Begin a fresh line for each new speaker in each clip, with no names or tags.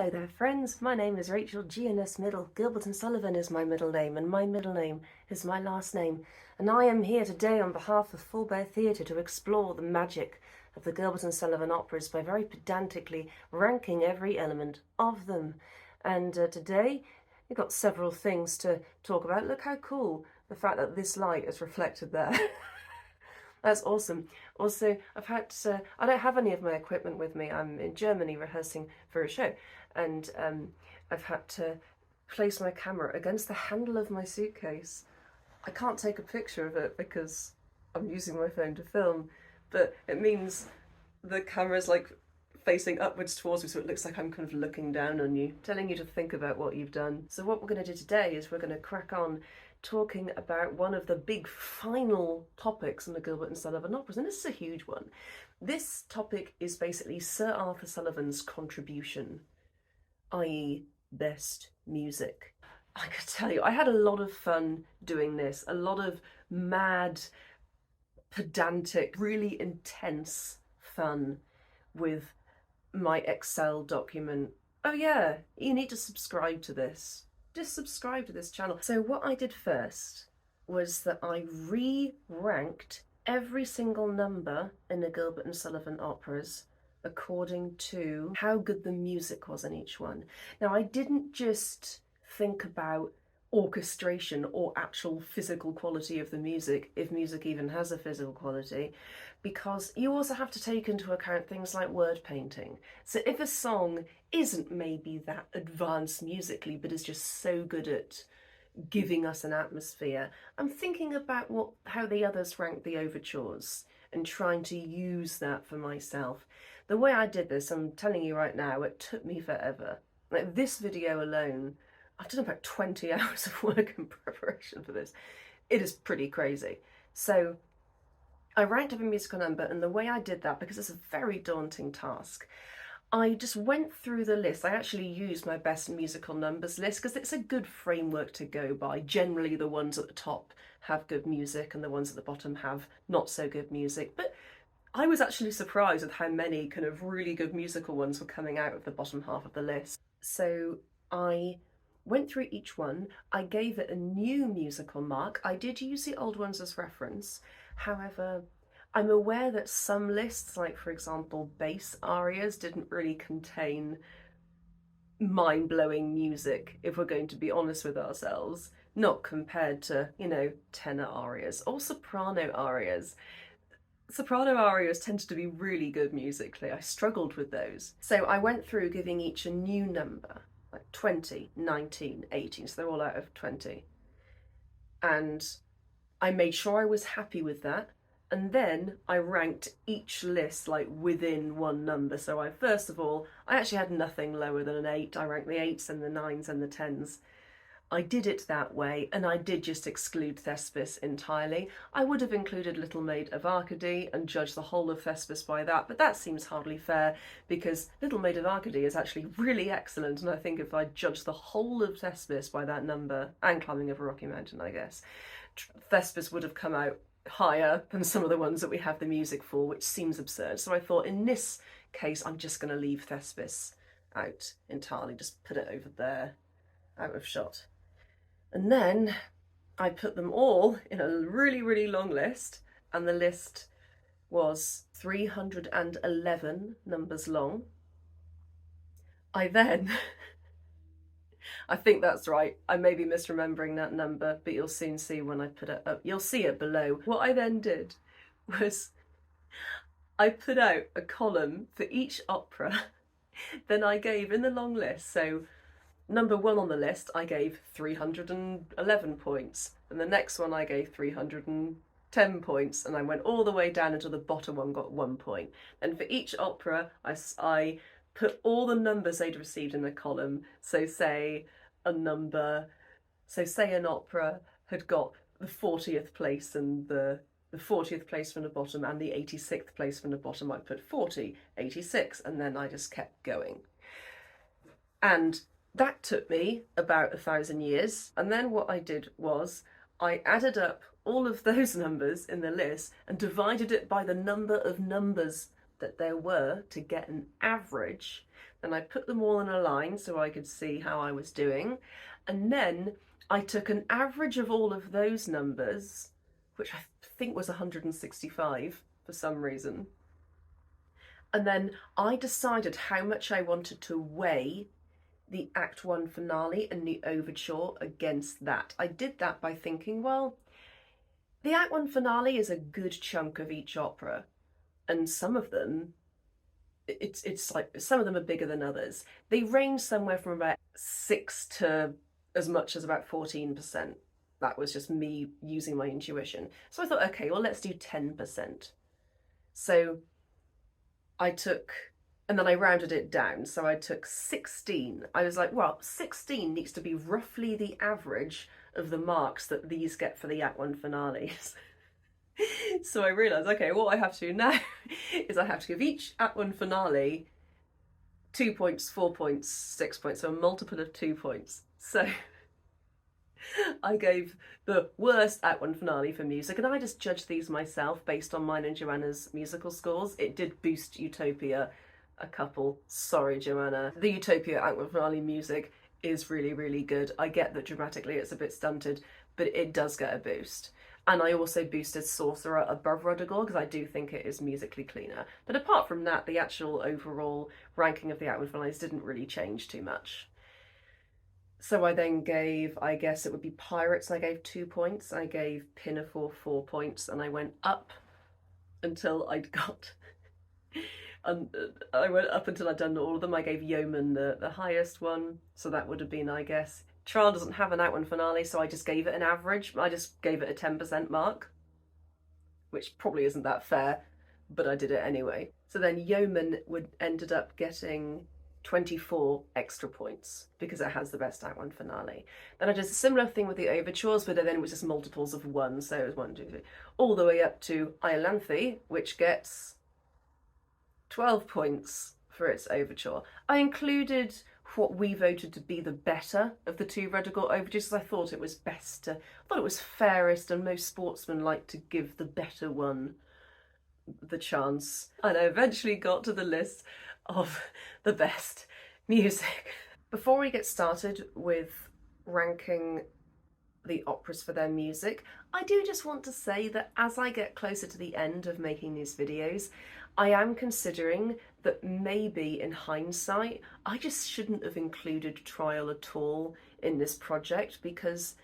Hello there friends, my name is Rachel G.N.S. Middle. Gilbert and Sullivan is my middle name and my middle name is my last name. And I am here today on behalf of Full Bear Theatre to explore the magic of the Gilbert and Sullivan operas by very pedantically ranking every element of them. And today we've got several things to talk about. Look how cool the fact that this light is reflected there. That's awesome. Also, I don't have any of my equipment with me. I'm in Germany rehearsing for a show, and I've had to place my camera against the handle of my suitcase. I can't take a picture of it because I'm using my phone to film, but it means the camera's like facing upwards towards me, so it looks like I'm kind of looking down on you, telling you to think about what you've done. So what we're going to do today is we're going to crack on talking about one of the big final topics in the Gilbert and Sullivan operas, and this is a huge one. This topic is basically Sir Arthur Sullivan's contribution, i.e. best music. I could tell you, I had a lot of fun doing this, a lot of mad, pedantic, really intense fun with my Excel document. Oh yeah, you need to subscribe to this. Just subscribe to this channel. So what I did first was that I re-ranked every single number in the Gilbert and Sullivan operas according to how good the music was in each one. Now, I didn't just think about orchestration or actual physical quality of the music, if music even has a physical quality, because you also have to take into account things like word painting. So if a song isn't maybe that advanced musically, but is just so good at giving us an atmosphere, I'm thinking about how the others rank the overtures and trying to use that for myself. The way I did this, I'm telling you right now, it took me forever. Like this video alone, I've done about 20 hours of work in preparation for this. It is pretty crazy. So I ranked up a musical number, and the way I did that, because it's a very daunting task, I just went through the list. I actually used my best musical numbers list because it's a good framework to go by. Generally the ones at the top have good music and the ones at the bottom have not so good music. But I was actually surprised at how many kind of really good musical ones were coming out of the bottom half of the list. So I went through each one, I gave it a new musical mark. I did use the old ones as reference. However, I'm aware that some lists, like for example bass arias, didn't really contain mind-blowing music, if we're going to be honest with ourselves, not compared to, you know, tenor arias or soprano arias. Soprano arias tended to be really good musically. I struggled with those. So I went through giving each a new number, like 20, 19, 18, so they're all out of 20. And I made sure I was happy with that. And then I ranked each list like within one number. So I actually had nothing lower than an 8. I ranked the 8s and the 9s and the 10s. I did it that way, and I did just exclude Thespis entirely. I would have included Little Maid of Arcady and judged the whole of Thespis by that, but that seems hardly fair because Little Maid of Arcady is actually really excellent, and I think if I judged the whole of Thespis by that number, and Climbing Over Rocky Mountain, I guess, Thespis would have come out higher than some of the ones that we have the music for, which seems absurd. So I thought in this case I'm just going to leave Thespis out entirely, just put it over there, out of shot. And then I put them all in a really, really long list, and the list was 311 numbers long. I think that's right, I may be misremembering that number, but you'll soon see when I put it up. You'll see it below. What I then did was I put out a column for each opera. Then I gave in the long list, so number 1 on the list I gave 311 points, and the next one I gave 310 points, and I went all the way down until the bottom one got 1 point. And for each opera I put all the numbers they'd received in the column. So say an opera had got the 40th place and the 40th place from the bottom and the 86th place from the bottom, I put 40, 86, and then I just kept going. And that took me about 1,000 years. And then what I did was I added up all of those numbers in the list and divided it by the number of numbers that there were to get an average and I put them all in a line so I could see how I was doing. And then I took an average of all of those numbers, which I think was 165 for some reason. And then I decided how much I wanted to weigh the Act 1 finale and the overture against that. I did that by thinking, well, the Act 1 finale is a good chunk of each opera, and some of them, it's like, some of them are bigger than others. They range somewhere from about 6 to as much as about 14%. That was just me using my intuition. So I thought, okay, well, let's do 10%. So I took, and then I rounded it down. So I took 16. I was like, well, 16 needs to be roughly the average of the marks that these get for the Act 1 finales. So I realised, okay, what I have to do now is I have to give each Act 1 finale 2 points, 4 points, 6 points, so a multiple of 2 points. So I gave the worst Act 1 finale for music, and I just judged these myself based on mine and Joanna's musical scores. It did boost Utopia a couple. Sorry, Joanna. The Utopia Act 1 finale music is really, really good. I get that dramatically it's a bit stunted, but it does get a boost. And I also boosted Sorcerer above RUDDIGORE because I do think it is musically cleaner. But apart from that, the actual overall ranking of the Act 1 finales didn't really change too much. So I then gave, I guess it would be Pirates, I gave 2 points. I gave Pinafore 4 points, and I went up until I'd got... I went up until I'd done all of them. I gave YEOMEN the highest one, so that would have been, I guess... Trial doesn't have an Act 1 finale, so I just gave it an average. I just gave it a 10% mark, which probably isn't that fair, but I did it anyway. So then YEOMEN ended up getting 24 extra points because it has the best Act 1 finale. Then I did a similar thing with the overtures, but then it was just multiples of 1, so it was 1, 2, 3, all the way up to Iolanthe, which gets 12 points for its overture. I included what we voted to be the better of the two RUDDIGORE overtures because I thought it was best to, I thought it was fairest and most sportsmanlike to give the better one the chance. And I eventually got to the list of the best music. Before we get started with ranking the operas for their music, I do just want to say that as I get closer to the end of making these videos, I am considering that maybe in hindsight, I just shouldn't have included Trial at all in this project, because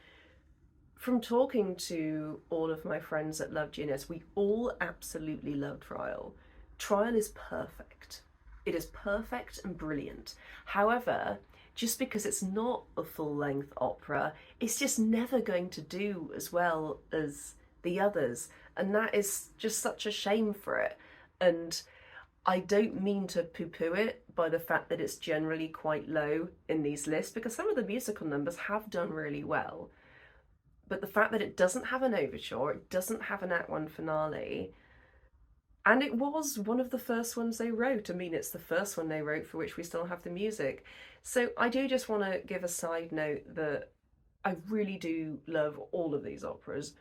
from talking to all of my friends that love GNS, we all absolutely love Trial. Trial is perfect. It is perfect and brilliant. However, just because it's not a full-length opera, it's just never going to do as well as the others. And that is just such a shame for it. And I don't mean to poo-poo it by the fact that it's generally quite low in these lists, because some of the musical numbers have done really well. But the fact that it doesn't have an overture, it doesn't have an Act 1 finale, and it was one of the first ones they wrote. I mean, it's the first one they wrote for which we still have the music. So I do just want to give a side note that I really do love all of these operas,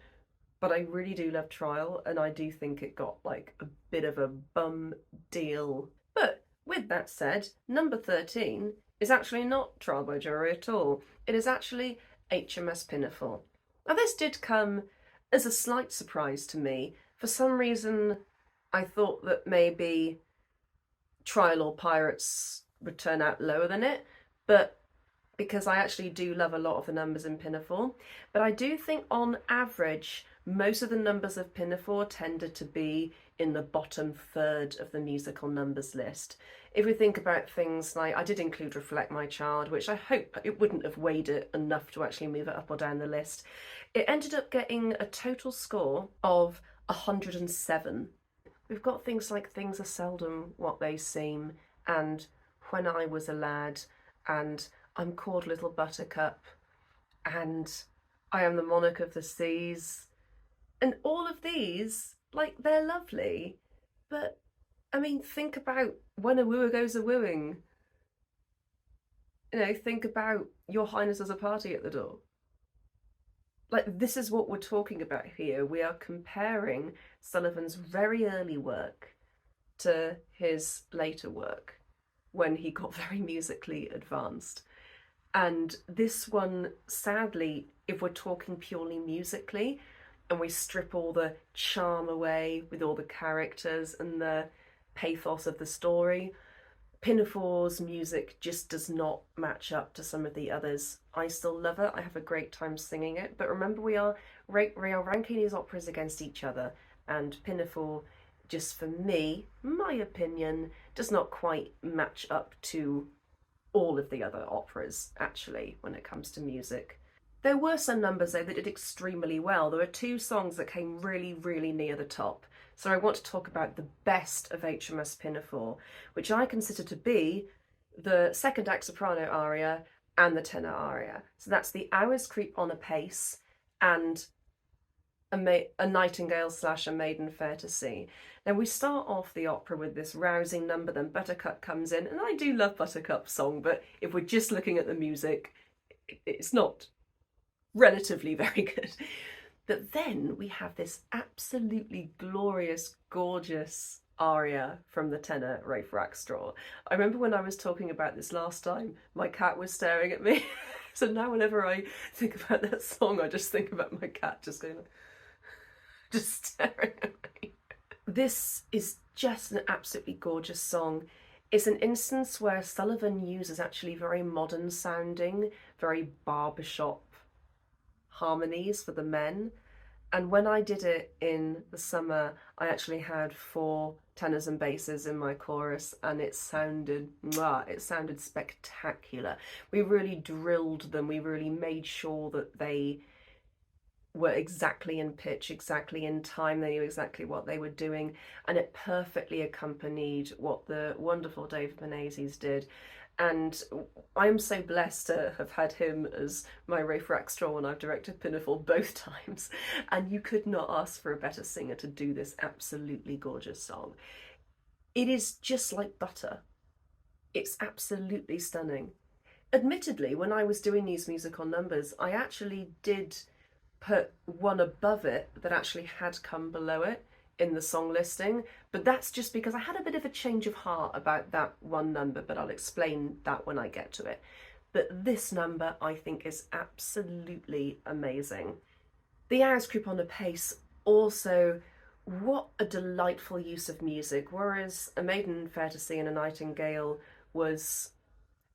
but I really do love Trial, and I do think it got like a bit of a bum deal. But with that said, number 13 is actually not Trial by Jury at all. It is actually HMS Pinafore. Now this did come as a slight surprise to me. For some reason, I thought that maybe Trial or Pirates would turn out lower than it, but because I actually do love a lot of the numbers in Pinafore. But I do think on average, most of the numbers of Pinafore tended to be in the bottom third of the musical numbers list. If we think about things like, I did include Reflect My Child, which I hope it wouldn't have weighed it enough to actually move it up or down the list. It ended up getting a total score of 107. We've got things like Things Are Seldom What They Seem, and When I Was a Lad, and I'm Called Little Buttercup, and I Am the Monarch of the Seas. And all of these, like, they're lovely. But, I mean, think about When a Wooer Goes a Wooing. You know, think about Your Highness Has a Party at the Door. Like, this is what we're talking about here. We are comparing Sullivan's very early work to his later work. when he got very musically advanced. And this one, sadly, if we're talking purely musically, and we strip all the charm away with all the characters and the pathos of the story, Pinafore's music just does not match up to some of the others. I still love it, I have a great time singing it, but remember we are ranking these operas against each other, and Pinafore, just for me, my opinion, does not quite match up to all of the other operas, actually, when it comes to music. There were some numbers, though, that did extremely well. There were two songs that came really, really near the top. So I want to talk about the best of HMS Pinafore, which I consider to be the second act soprano aria and the tenor aria. So that's The Hours Creep on Apace and a Nightingale / A Maiden Fair to See. Now we start off the opera with this rousing number, then Buttercup comes in, and I do love Buttercup's song, but if we're just looking at the music, it's not relatively very good. But then we have this absolutely glorious, gorgeous aria from the tenor, Rafe Rackstraw. I remember when I was talking about this last time, my cat was staring at me. So now whenever I think about that song, I just think about my cat just going, just staring at me. This is just an absolutely gorgeous song. It's an instance where Sullivan uses actually very modern sounding, very barbershop harmonies for the men. And when I did it in the summer, I actually had 4 tenors and basses in my chorus, and it sounded spectacular. We really drilled them. We really made sure that they were exactly in pitch, exactly in time, they knew exactly what they were doing, and it perfectly accompanied what the wonderful David Menezes did. And I'm so blessed to have had him as my Rafe Rackstraw when I've directed Pinafore both times, and you could not ask for a better singer to do this absolutely gorgeous song. It is just like butter. It's absolutely stunning. Admittedly, when I was doing these musical numbers, I actually did put one above it that actually had come below it in the song listing, but that's just because I had a bit of a change of heart about that one number, but I'll explain that when I get to it. But this number I think is absolutely amazing. The Hours Creep on Apace also, what a delightful use of music, whereas A Maiden Fair to See and A Nightingale was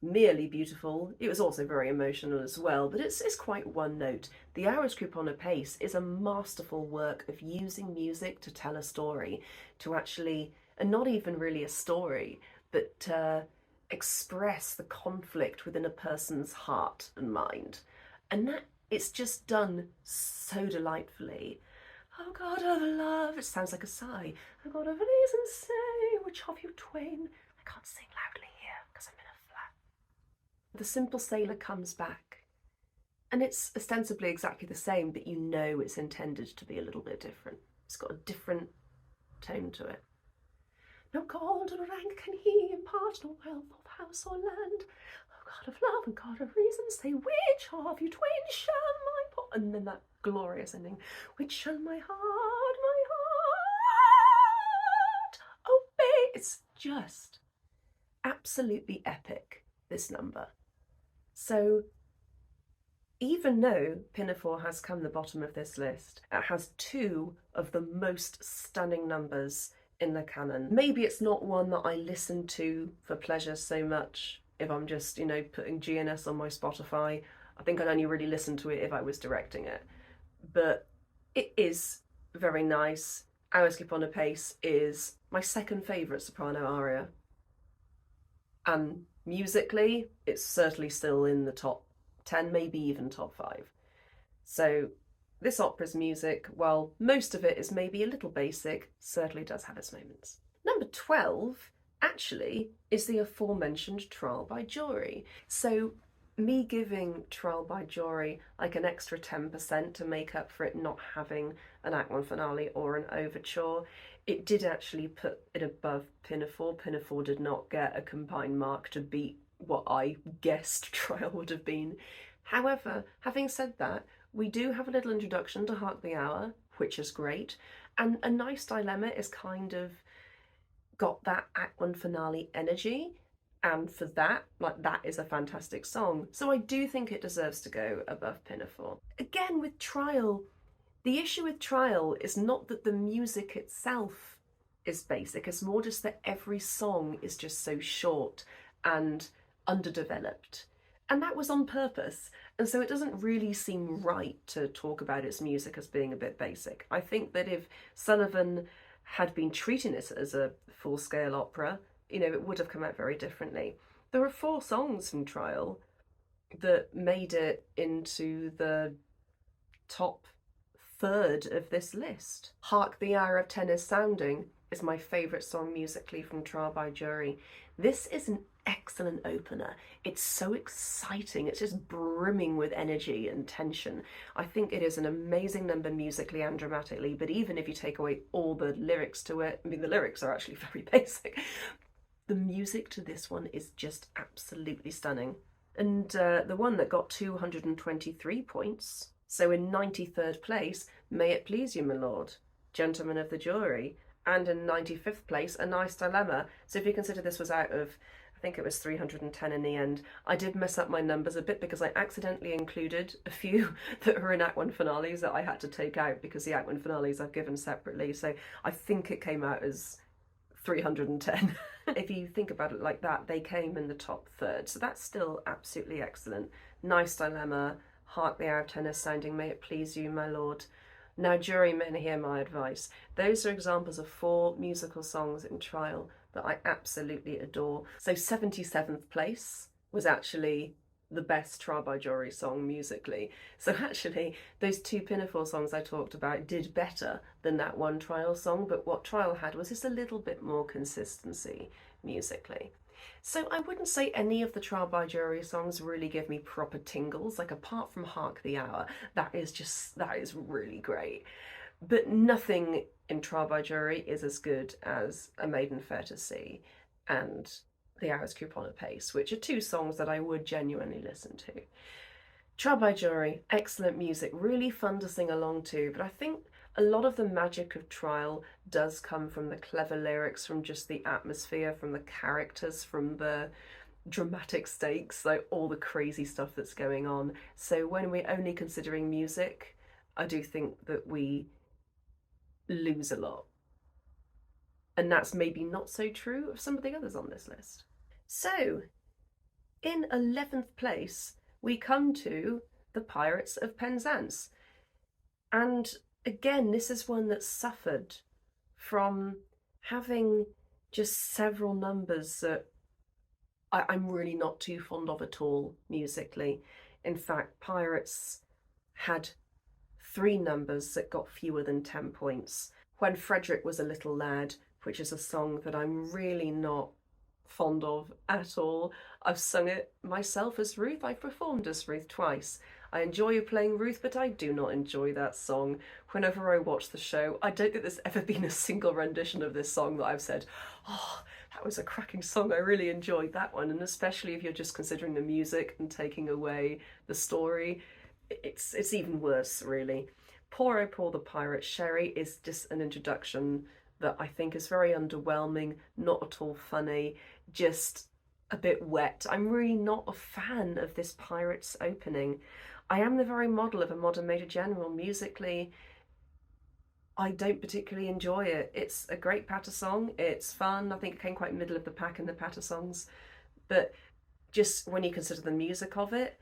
merely beautiful, it was also very emotional as well, but it's quite one note. The Hours Creep on Apace is a masterful work of using music to tell a story, to actually, and not even really a story, but to express the conflict within a person's heart and mind. And that, it's just done so delightfully. Oh God of love, it sounds like a sigh. Oh God of reason, say, which of you twain? I can't sing loudly here because I'm in a flat. The simple sailor comes back, and it's ostensibly exactly the same, but you know it's intended to be a little bit different. It's got a different tone to it. No gold or rank can he impart, no wealth of house or land. Oh God of love and God of reason, say which of you twain shall my pot? And then that glorious ending, which shall my heart obey? It's just absolutely epic, this number. So even though Pinafore has come the bottom of this list, it has 2 of the most stunning numbers in the canon. Maybe it's not one that I listen to for pleasure so much if I'm just, you know, putting GNS on my Spotify. I think I'd only really listen to it if I was directing it. But it is very nice. Hours Keep on Apace is my second favourite soprano aria. And musically, it's certainly still in the top 10, maybe even top 5. So this opera's music, while most of it is maybe a little basic, certainly does have its moments. Number 12, actually, is the aforementioned Trial by Jury. So me giving Trial by Jury like an extra 10% to make up for it not having an Act 1 finale or an overture, it did actually put it above Pinafore. Pinafore did not get a combined mark to beat what I guessed Trial would have been. However, having said that, we do have a little introduction to Hark the Hour, which is great, and A Nice Dilemma is kind of got that Act 1 finale energy, And for that, like, that is a fantastic song. So I do think it deserves to go above Pinafore. Again, with Trial, the issue with Trial is not that the music itself is basic, it's more just that every song is just so short and underdeveloped. And that was on purpose. And so it doesn't really seem right to talk about its music as being a bit basic. I think that if Sullivan had been treating it as a full-scale opera, it would have come out very differently. There are 4 songs from Trial that made it into the top third of this list. Hark the Hour of Ten is Sounding is my favourite song musically from Trial by Jury. This is an excellent opener. It's so exciting. It's just brimming with energy and tension. I think it is an amazing number musically and dramatically, but even if you take away all the lyrics to it, I mean, the lyrics are actually very basic. The music to this one is just absolutely stunning. And the one that got 223 points, so in 93rd place, May It Please You, My Lord, Gentlemen of the Jury, and in 95th place, A Nice Dilemma. So if you consider this was out of, I think it was 310 in the end, I did mess up my numbers a bit because I accidentally included a few that were in Act 1 finales that I had to take out because the Act 1 finales I've given separately. So I think it came out as 310. If you think about it like that, they came in the top third. So that's still absolutely excellent. Nice Dilemma, Hark the Hour of Ten is Sounding, May It Please You, My Lord. Now, jurymen, hear my advice. Those are examples of 4 musical songs in Trial that I absolutely adore. So 77th place was actually the best Trial by Jury song musically. So actually, those 2 Pinafore songs I talked about did better than that one Trial song, but what Trial had was just a little bit more consistency musically. So I wouldn't say any of the Trial by Jury songs really give me proper tingles, like apart from Hark the Hour, that is really great. But nothing in Trial by Jury is as good as A Maiden Fair to See and The Hour's Coupon Apace, which are 2 songs that I would genuinely listen to. Trial by Jury, excellent music, really fun to sing along to, but I think a lot of the magic of Trial does come from the clever lyrics, from just the atmosphere, from the characters, from the dramatic stakes, like all the crazy stuff that's going on. So when we're only considering music, I do think that we lose a lot. And that's maybe not so true of some of the others on this list. So, in 11th place, we come to The Pirates of Penzance. And again, this is one that suffered from having just several numbers that I'm really not too fond of at all musically. In fact, Pirates had 3 numbers that got fewer than 10 points. When Frederick Was a Little Lad, which is a song that I'm really not fond of at all. I've sung it myself as Ruth. I've performed as Ruth twice. I enjoy playing Ruth, but I do not enjoy that song. Whenever I watch the show, I don't think there's ever been a single rendition of this song that I've said, oh, that was a cracking song, I really enjoyed that one. And especially if you're just considering the music and taking away the story, it's even worse, really. Poor Oh Poor the Pirate, Sherry is just an introduction that I think is very underwhelming, not at all funny, just a bit wet. I'm really not a fan of this Pirates opening. I am the very model of a modern Major General. Musically, I don't particularly enjoy it. It's a great patter song, it's fun, I think it came quite middle of the pack in the patter songs, but just when you consider the music of it,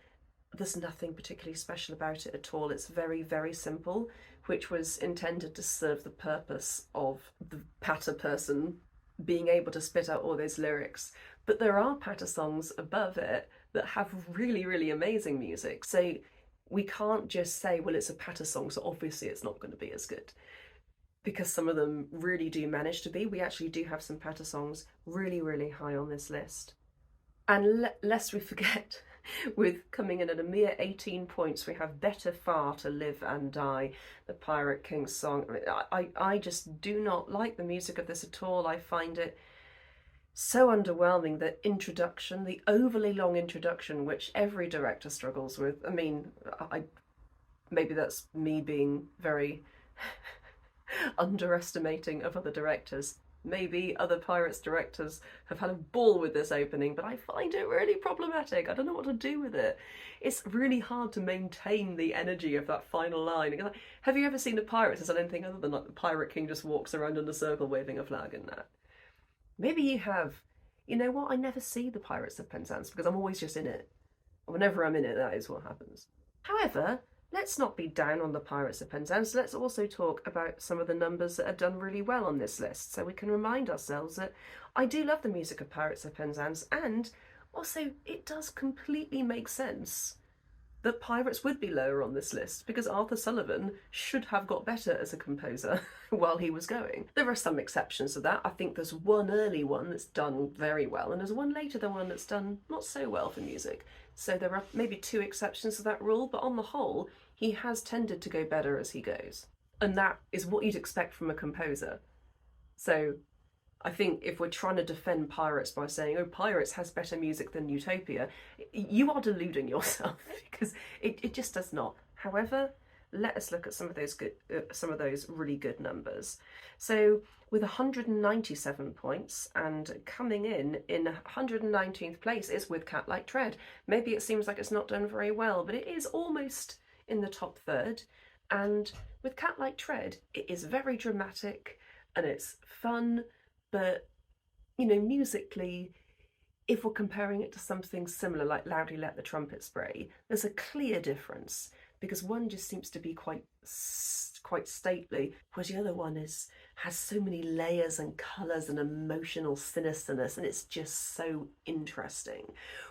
there's nothing particularly special about it at all. It's very, very simple, which was intended to serve the purpose of the patter person being able to spit out all those lyrics. But there are patter songs above it that have really, really amazing music. So we can't just say, well, it's a patter song, so obviously it's not going to be as good. Because some of them really do manage to be. We actually do have some patter songs really, really high on this list. And lest we forget, with coming in at a mere 18 points, we have Better Far to Live and Die, the Pirate King's song. I just do not like the music of this at all. I find it so underwhelming. The introduction, the overly long introduction, which every director struggles with. I mean, maybe that's me being very underestimating of other directors. maybe other Pirates directors have had a ball with this opening, but I find it really problematic. I don't know what to do with it. It's really hard to maintain the energy of that final line. Have you ever seen the Pirates as anything other than like the Pirate King just walks around in a circle waving a flag in that? Maybe you have. You know what? I never see the Pirates of Penzance because I'm always just in it. Whenever I'm in it, that is what happens. However, let's not be down on the Pirates of Penzance. Let's also talk about some of the numbers that are done really well on this list, so we can remind ourselves that I do love the music of Pirates of Penzance, and also it does completely make sense that Pirates would be lower on this list because Arthur Sullivan should have got better as a composer while he was going. There are some exceptions to that. I think there's one early one that's done very well, and there's one later than one that's done not so well for music. So there are maybe 2 exceptions to that rule, but on the whole, he has tended to go better as he goes. And that is what you'd expect from a composer. So I think if we're trying to defend Pirates by saying, oh, Pirates has better music than Utopia, you are deluding yourself because it just does not. However, let us look at some of those really good numbers. So with 197 points and coming in 119th place is With Cat Like Tread. Maybe it seems like it's not done very well, but it is almost in the top third. And with Cat Like Tread, it is very dramatic and it's fun. But, you know, musically, if we're comparing it to something similar like Loudly Let the Trumpet Spray, there's a clear difference because one just seems to be quite stately, whereas the other one has so many layers and colours and emotional sinisterness, and it's just so interesting.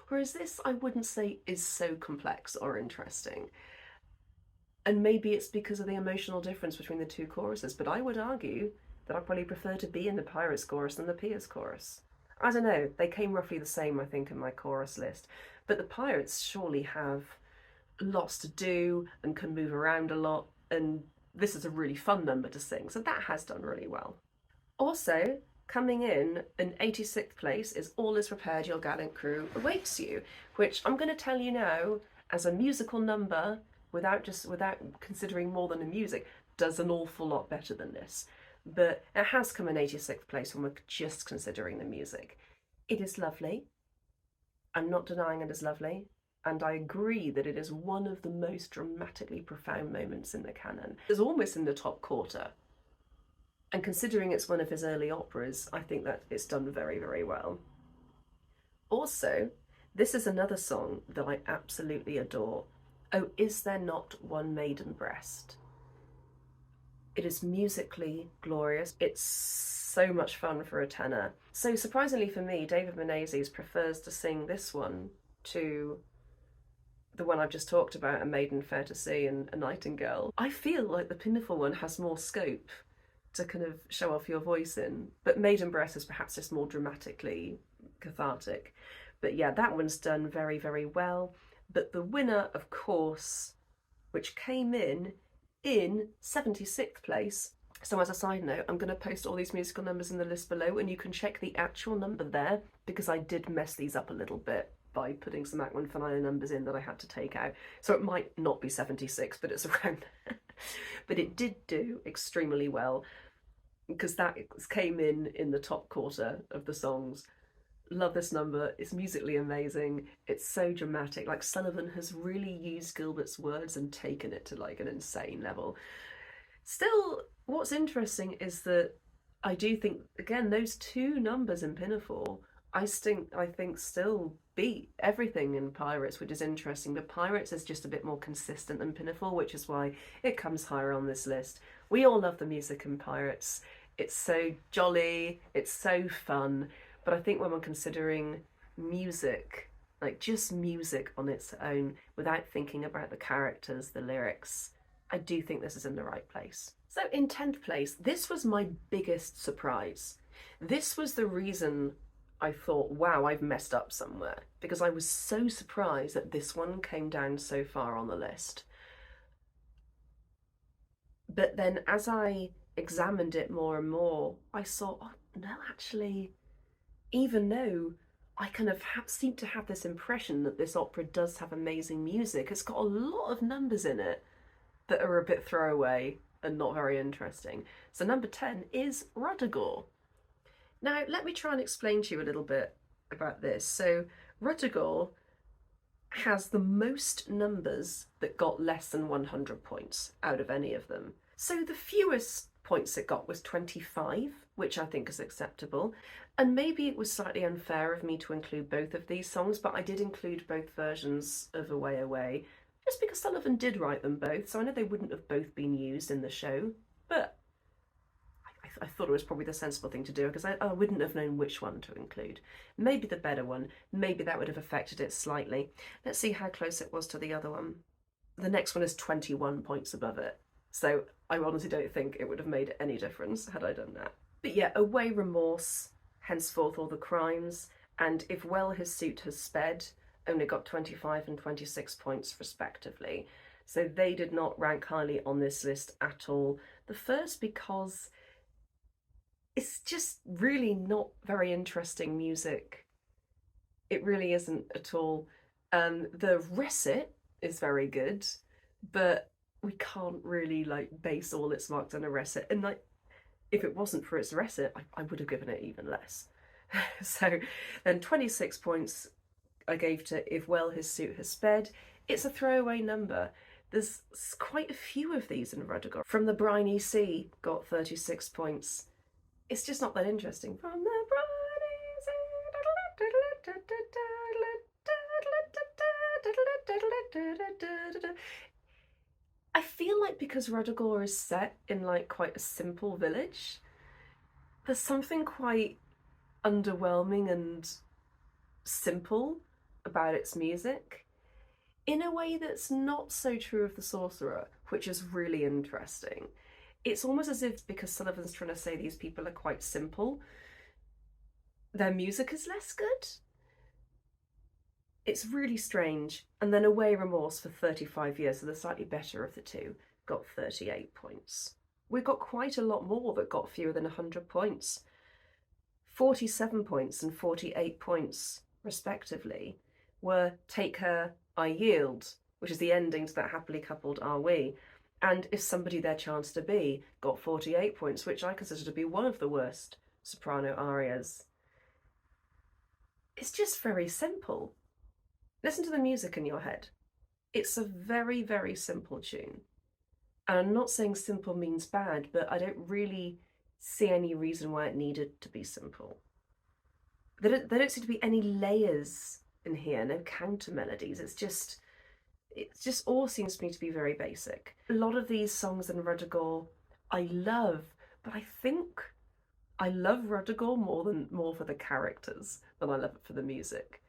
Whereas this, I wouldn't say is so complex or interesting. And maybe it's because of the emotional difference between the 2 choruses, but I would argue that I probably prefer to be in the Pirates chorus than the Piers chorus. I don't know, they came roughly the same, I think, in my chorus list. But the Pirates surely have lots to do and can move around a lot, and this is a really fun number to sing, so that has done really well. Also, coming in 86th place is All Is Prepared, Your Gallant Crew Awaits You, which I'm going to tell you now, as a musical number, without considering more than the music, does an awful lot better than this. But it has come in 86th place when we're just considering the music. It is lovely. I'm not denying it is lovely. And I agree that it is one of the most dramatically profound moments in the canon. It's almost in the top quarter. And considering it's one of his early operas, I think that it's done very, very well. Also, this is another song that I absolutely adore. Oh, Is There Not One Maiden Breast? It is musically glorious. It's so much fun for a tenor. So surprisingly for me, David Menezes prefers to sing this one to the one I've just talked about, A Maiden Fair to See and A Nightingale. I feel like the Pinafore one has more scope to kind of show off your voice in, but Maiden Breast is perhaps just more dramatically cathartic. But yeah, that one's done very, very well. But the winner, of course, which came in 76th place. So as a side note, I'm going to post all these musical numbers in the list below and you can check the actual number there because I did mess these up a little bit by putting some Ackman Finale numbers in that I had to take out. So it might not be 76, but it's around there. But it did do extremely well because that came in the top quarter of the songs. Love this number, it's musically amazing, it's so dramatic. Like, Sullivan has really used Gilbert's words and taken it to like an insane level. Still, what's interesting is that I do think, again, those 2 numbers in Pinafore, I think still beat everything in Pirates, which is interesting. But Pirates is just a bit more consistent than Pinafore, which is why it comes higher on this list. We all love the music in Pirates. It's so jolly, it's so fun. But I think when we're considering music, like just music on its own, without thinking about the characters, the lyrics, I do think this is in the right place. So in 10th place, this was my biggest surprise. This was the reason I thought, wow, I've messed up somewhere, because I was so surprised that this one came down so far on the list. But then as I examined it more and more, I saw, oh, no, actually, even though I kind of seem to have this impression that this opera does have amazing music, it's got a lot of numbers in it that are a bit throwaway and not very interesting. So number 10 is RUDDIGORE. Now, let me try and explain to you a little bit about this. So, RUDDIGORE has the most numbers that got less than 100 points out of any of them. So the fewest points it got was 25, which I think is acceptable. And maybe it was slightly unfair of me to include both of these songs, but I did include both versions of Away Away, just because Sullivan did write them both, so I know they wouldn't have both been used in the show, but I thought it was probably the sensible thing to do because I wouldn't have known which one to include. Maybe the better one, maybe that would have affected it slightly. Let's see how close it was to the other one. The next one is 21 points above it, so I honestly don't think it would have made any difference had I done that. But yeah, Away Remorse, Henceforth All the Crimes, and If Well His Suit Has Sped only got 25 and 26 points respectively. So they did not rank highly on this list at all. The first because it's just really not very interesting music. It really isn't at all. The recit is very good, but we can't really like base all its marks on a recit. And like, if it wasn't for its recit, I would have given it even less. So then 26 points I gave to If Well His Suit Has Sped. It's a throwaway number. There's quite a few of these in RUDDIGORE. From the Briny Sea got 36 points. It's just not that interesting. From the I feel like because RUDDIGORE is set in like quite a simple village, there's something quite underwhelming and simple about its music in a way that's not so true of the Sorcerer, which is really interesting. It's almost as if because Sullivan's trying to say these people are quite simple, their music is less good. It's really strange. And then Away Remorse for 35 years, so the slightly better of the two, got 38 points. We got quite a lot more that got fewer than 100 points. 47 points and 48 points, respectively, were Take Her, I Yield, which is the ending to that Happily Coupled Are We, and If Somebody There Chanced to Be got 48 points, which I consider to be one of the worst soprano arias. It's just very simple. Listen to the music in your head. It's a very, very simple tune. And I'm not saying simple means bad, but I don't really see any reason why it needed to be simple. There don't seem to be any layers in here, no counter melodies. It just all seems to me to be very basic. A lot of these songs in RUDDIGORE I love, but I think I love RUDDIGORE more for the characters than I love it for the music.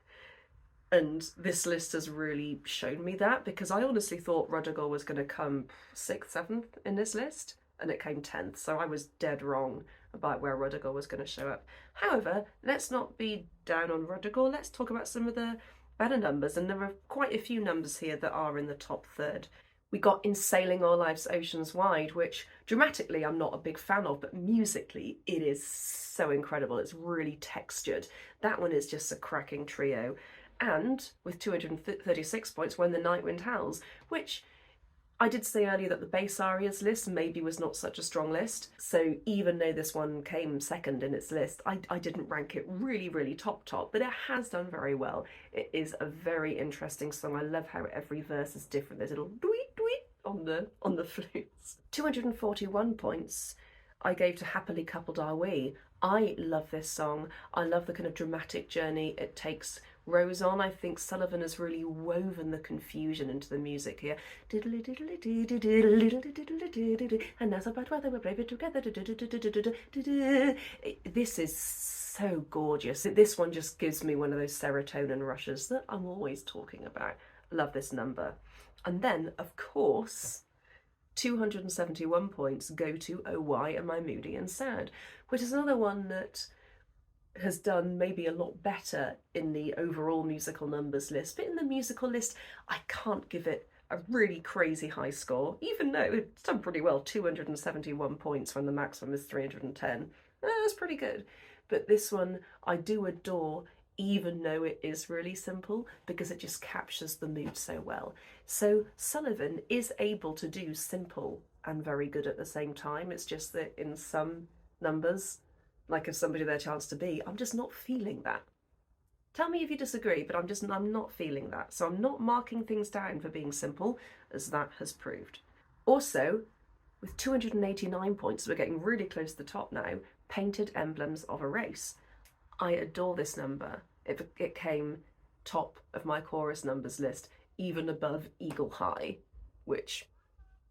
And this list has really shown me that, because I honestly thought RUDDIGORE was going to come 6th, 7th in this list, and it came 10th, so I was dead wrong about where RUDDIGORE was going to show up. However, let's not be down on RUDDIGORE, let's talk about some of the better numbers, and there are quite a few numbers here that are in the top third. We got In Sailing Our Lives Oceans Wide, which dramatically I'm not a big fan of, but musically it is so incredible. It's really textured. That one is just a cracking trio. And with 236 points, When the Night Wind Howls, which I did say earlier that the bass arias list maybe was not such a strong list, so even though this one came second in its list, I didn't rank it really, really top, but it has done very well. It is a very interesting song. I love how every verse is different. There's a little dweet dweet on the flutes. 241 points I gave to Happily Coupled Are We. I love this song. I love the kind of dramatic journey it takes Rose on. I think Sullivan has really woven the confusion into the music here. And that's about whether we're brave together. This is so gorgeous. This one just gives me one of those serotonin rushes that I'm always talking about. Love this number. And then, of course, 271 points go to Oh Why Am I Moody and Sad, which is another one that has done maybe a lot better in the overall musical numbers list, but in the musical list I can't give it a really crazy high score, even though it's done pretty well. 271 points when the maximum is 310. That's pretty good. But this one I do adore, even though it is really simple, because it just captures the mood so well. So Sullivan is able to do simple and very good at the same time. It's just that in some numbers like of somebody their chance to be. I'm just not feeling that. Tell me if you disagree, but I'm not feeling that. So I'm not marking things down for being simple, as that has proved. Also, with 289 points, we're getting really close to the top now, painted emblems of a race. I adore this number. It came top of my chorus numbers list, even above Eagle High, which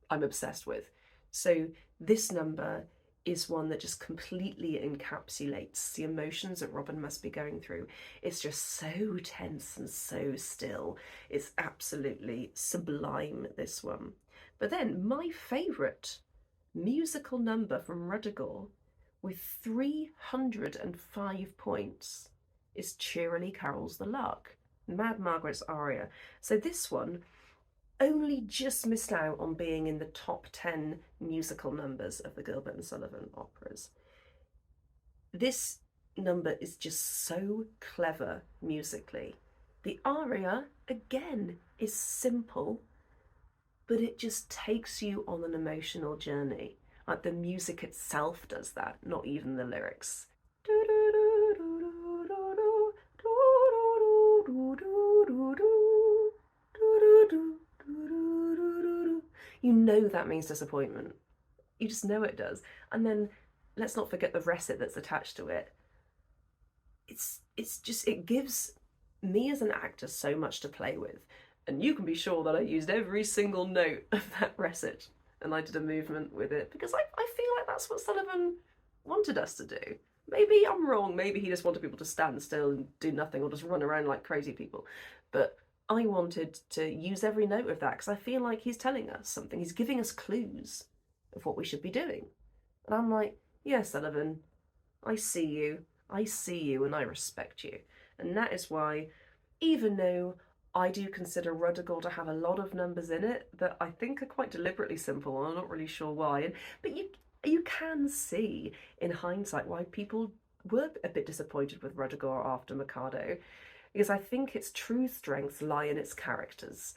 I'm obsessed with. So this number is one that just completely encapsulates the emotions that Robin must be going through. It's just so tense and so still. It's absolutely sublime, this one. But then my favourite musical number from RUDDIGORE with 305 points is Cheerily Carols the Lark, Mad Margaret's aria. So this one only just missed out on being in the top 10 musical numbers of the Gilbert and Sullivan operas. This number is just so clever musically. The aria, again, is simple, but it just takes you on an emotional journey. Like the music itself does that, not even the lyrics. You know that means disappointment. You just know it does. And then let's not forget the recit that's attached to it. It gives me as an actor so much to play with. And you can be sure that I used every single note of that recit and I did a movement with it because I feel like that's what Sullivan wanted us to do. Maybe I'm wrong, maybe he just wanted people to stand still and do nothing or just run around like crazy people. But I wanted to use every note of that because I feel like he's telling us something. He's giving us clues of what we should be doing. And I'm like, yeah, Sullivan, I see you, and I respect you. And that is why, even though I do consider RUDDIGORE to have a lot of numbers in it that I think are quite deliberately simple, and I'm not really sure why. But you can see in hindsight why people were a bit disappointed with RUDDIGORE after MIKADO, because I think its true strengths lie in its characters.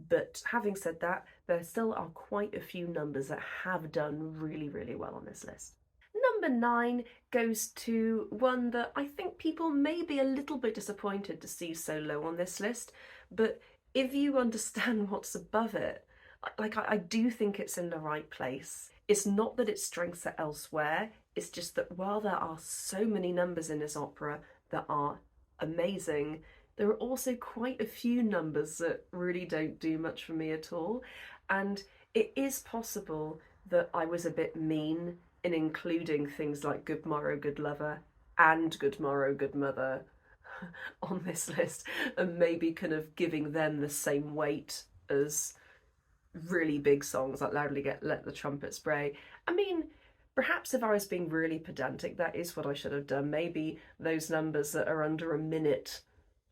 But having said that, there still are quite a few numbers that have done really, really well on this list. Number 9 goes to one that I think people may be a little bit disappointed to see so low on this list, but if you understand what's above it, I do think it's in the right place. It's not that its strengths are elsewhere, it's just that while there are so many numbers in this opera that are amazing, there are also quite a few numbers that really don't do much for me at all. And it is possible that I was a bit mean in including things like Good Morrow, Good Lover and Good Morrow, Good Mother on this list, and maybe kind of giving them the same weight as really big songs like Let the Trumpet Spray. I mean, perhaps if I was being really pedantic, that is what I should have done. Maybe those numbers that are under a minute,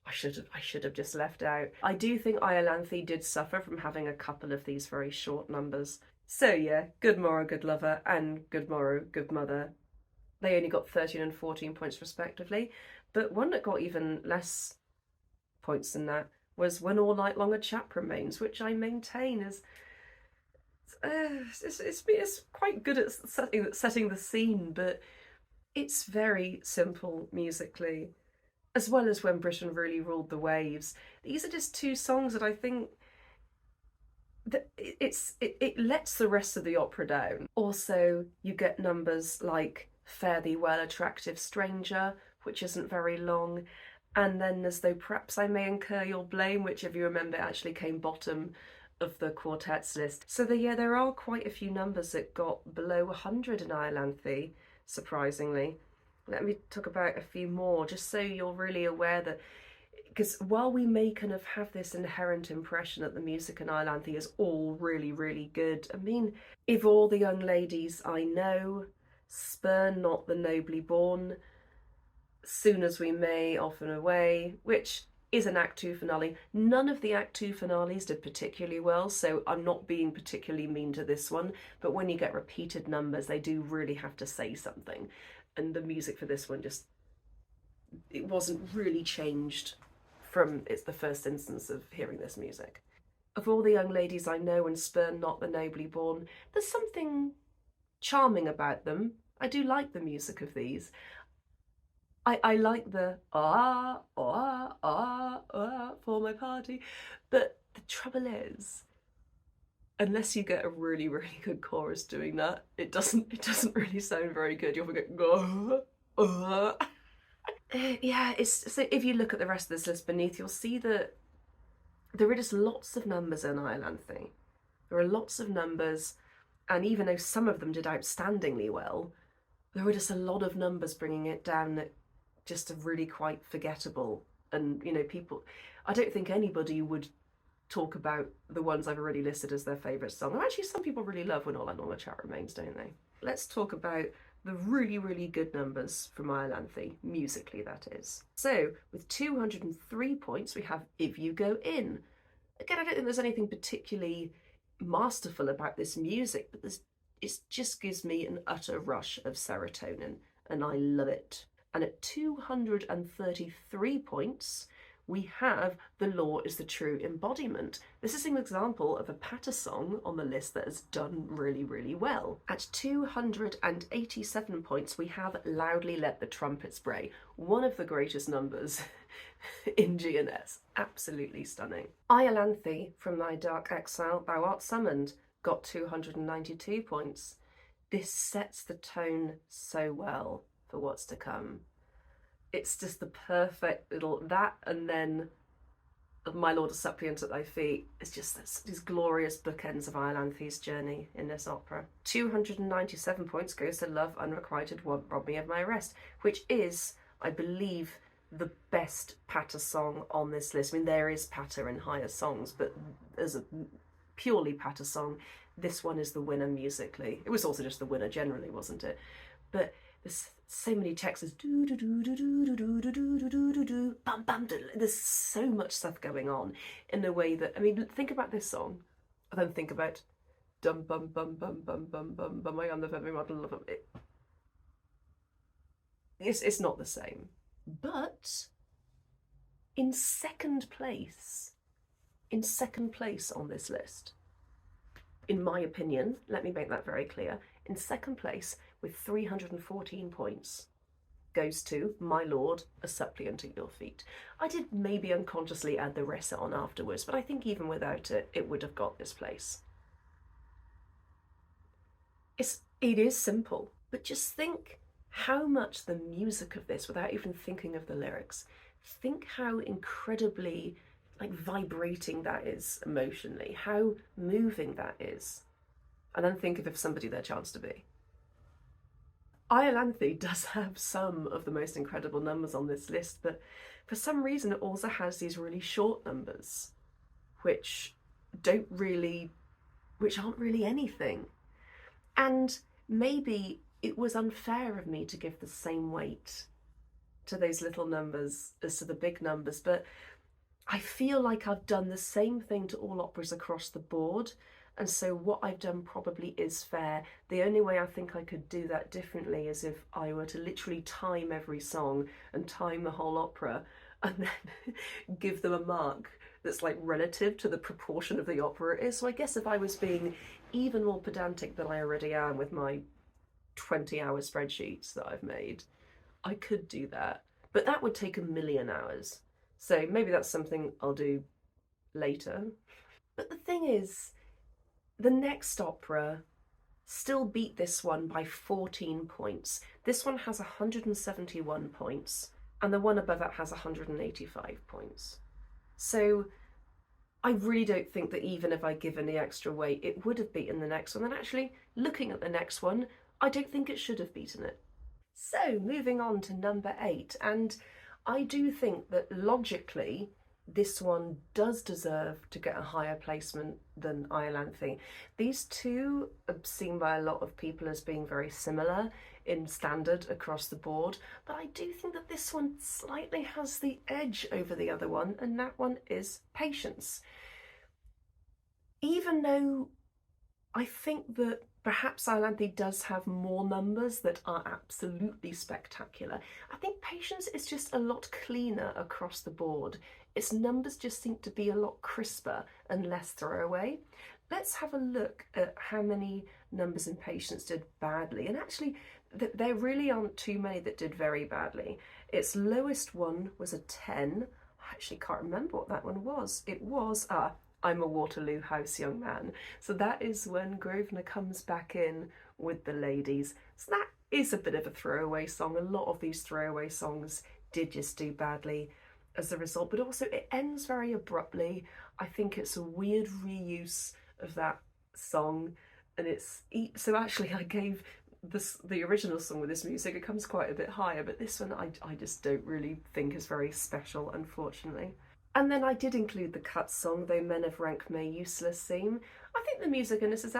I should have just left out. I do think Iolanthe did suffer from having a couple of these very short numbers. So yeah, Good Morrow, Good Lover and Good Morrow, Good Mother. They only got 13 and 14 points respectively, but one that got even less points than that was When All Night Long a Chap Remains, which I maintain is it's quite good at setting the scene, but it's very simple musically, as well as When Britain Really Ruled the Waves. These are just two songs that I think that it lets the rest of the opera down. Also, you get numbers like Fare Thee Well, Attractive Stranger, which isn't very long, and then As Though Perhaps I May Incur Your Blame, which, if you remember, actually came bottom of the quartets list. So there are quite a few numbers that got below 100 in Iolanthe, surprisingly. Let me talk about a few more, just so you're really aware that, because while we may kind of have this inherent impression that the music in Iolanthe is all really, really good, I mean, If All the Young Ladies I Know, Spurn Not the Nobly Born, Soon as We May, Off and Away, which is an Act 2 finale. None of the Act 2 finales did particularly well, so I'm not being particularly mean to this one, but when you get repeated numbers, they do really have to say something. And the music for this one it wasn't really changed from the first instance of hearing this music. Of All the Young Ladies I Know and Spurn Not the Nobly Born, there's something charming about them. I do like the music of these. I like the for my party, but the trouble is, unless you get a really, really good chorus doing that, it doesn't really sound very good. You'll forget yeah, it's so if you look at the rest of this list beneath, you'll see that there are just lots of numbers in Iolanthe. There are lots of numbers, and even though some of them did outstandingly well, there were just a lot of numbers bringing it down that just are really quite forgettable. And people, I don't think anybody would talk about the ones I've already listed as their favourite song. And actually, some people really love When All I Know on the Chat Remains, don't they? Let's talk about the really, really good numbers from Iolanthe, musically that is. So, with 203 points, we have If You Go In. Again, I don't think there's anything particularly masterful about this music, but it just gives me an utter rush of serotonin, and I love it. And at 233 points, we have The Law is the True Embodiment. This is an example of a patter song on the list that has done really, really well. At 287 points, we have Loudly Let the Trumpets Bray, one of the greatest numbers in GNS. Absolutely stunning. Iolanthe, From Thy Dark Exile Thou Art Summoned, got 292 points. This sets the tone so well for what's to come. It's just the perfect little that, and then My Lord, a Suppliant at Thy Feet. It's just these glorious bookends of Iolanthe's journey in this opera. 297 points goes to Love Unrequited Rob Me of My Rest, which is, I believe, the best patter song on this list. I mean, there is patter in higher songs, but as a purely patter song, this one is the winner musically. It was also just the winner generally, wasn't it? But there's so many texts, do do do do do do do do do do do do, bam bam. There's so much stuff going on in a way that, I mean, think about this song, and then think about dum bum bum bum bum bum bum bum. I am the very model of it. It's not the same, but in second place on this list, in my opinion, let me make that very clear, in second place with 314 points goes to My Lord, a Suppliant at Your Feet. I did maybe unconsciously add the rest on afterwards, but I think even without it, it would have got this place. It is simple, but just think how much the music of this, without even thinking of the lyrics, think how incredibly vibrating that is emotionally, how moving that is, and then think of somebody their chance to be. Iolanthe does have some of the most incredible numbers on this list, but for some reason it also has these really short numbers, which aren't really anything. And maybe it was unfair of me to give the same weight to those little numbers as to the big numbers, but I feel like I've done the same thing to all operas across the board, and so what I've done probably is fair. The only way I think I could do that differently is if I were to literally time every song and time the whole opera and then give them a mark that's relative to the proportion of the opera it is. So I guess if I was being even more pedantic than I already am with my 20-hour spreadsheets that I've made, I could do that. But that would take 1,000,000 hours. So maybe that's something I'll do later. But the thing is, the next opera still beat this one by 14 points. This one has 171 points, and the one above it has 185 points. So I really don't think that even if I'd given the extra weight, it would have beaten the next one. And actually, looking at the next one, I don't think it should have beaten it. So moving on to number 8, and I do think that logically this one does deserve to get a higher placement than Iolanthe. These two are seen by a lot of people as being very similar in standard across the board, but I do think that this one slightly has the edge over the other one, and that one is Patience. Even though I think that perhaps Iolanthe does have more numbers that are absolutely spectacular, I think Patience is just a lot cleaner across the board. Its numbers just seem to be a lot crisper and less throwaway. Let's have a look at how many numbers in Patience did badly. And actually, there really aren't too many that did very badly. Its lowest one was a 10. I actually can't remember what that one was. It was, I'm a Waterloo House Young Man. So that is when Grosvenor comes back in with the ladies. So that is a bit of a throwaway song. A lot of these throwaway songs did just do badly as a result, but also it ends very abruptly. I think it's a weird reuse of that song, and it's so actually I gave the original song with this music, it comes quite a bit higher, but this one I just don't really think is very special, unfortunately. And then I did include the cut song, Though Men of Rank May Useless Seem. I think the music in this is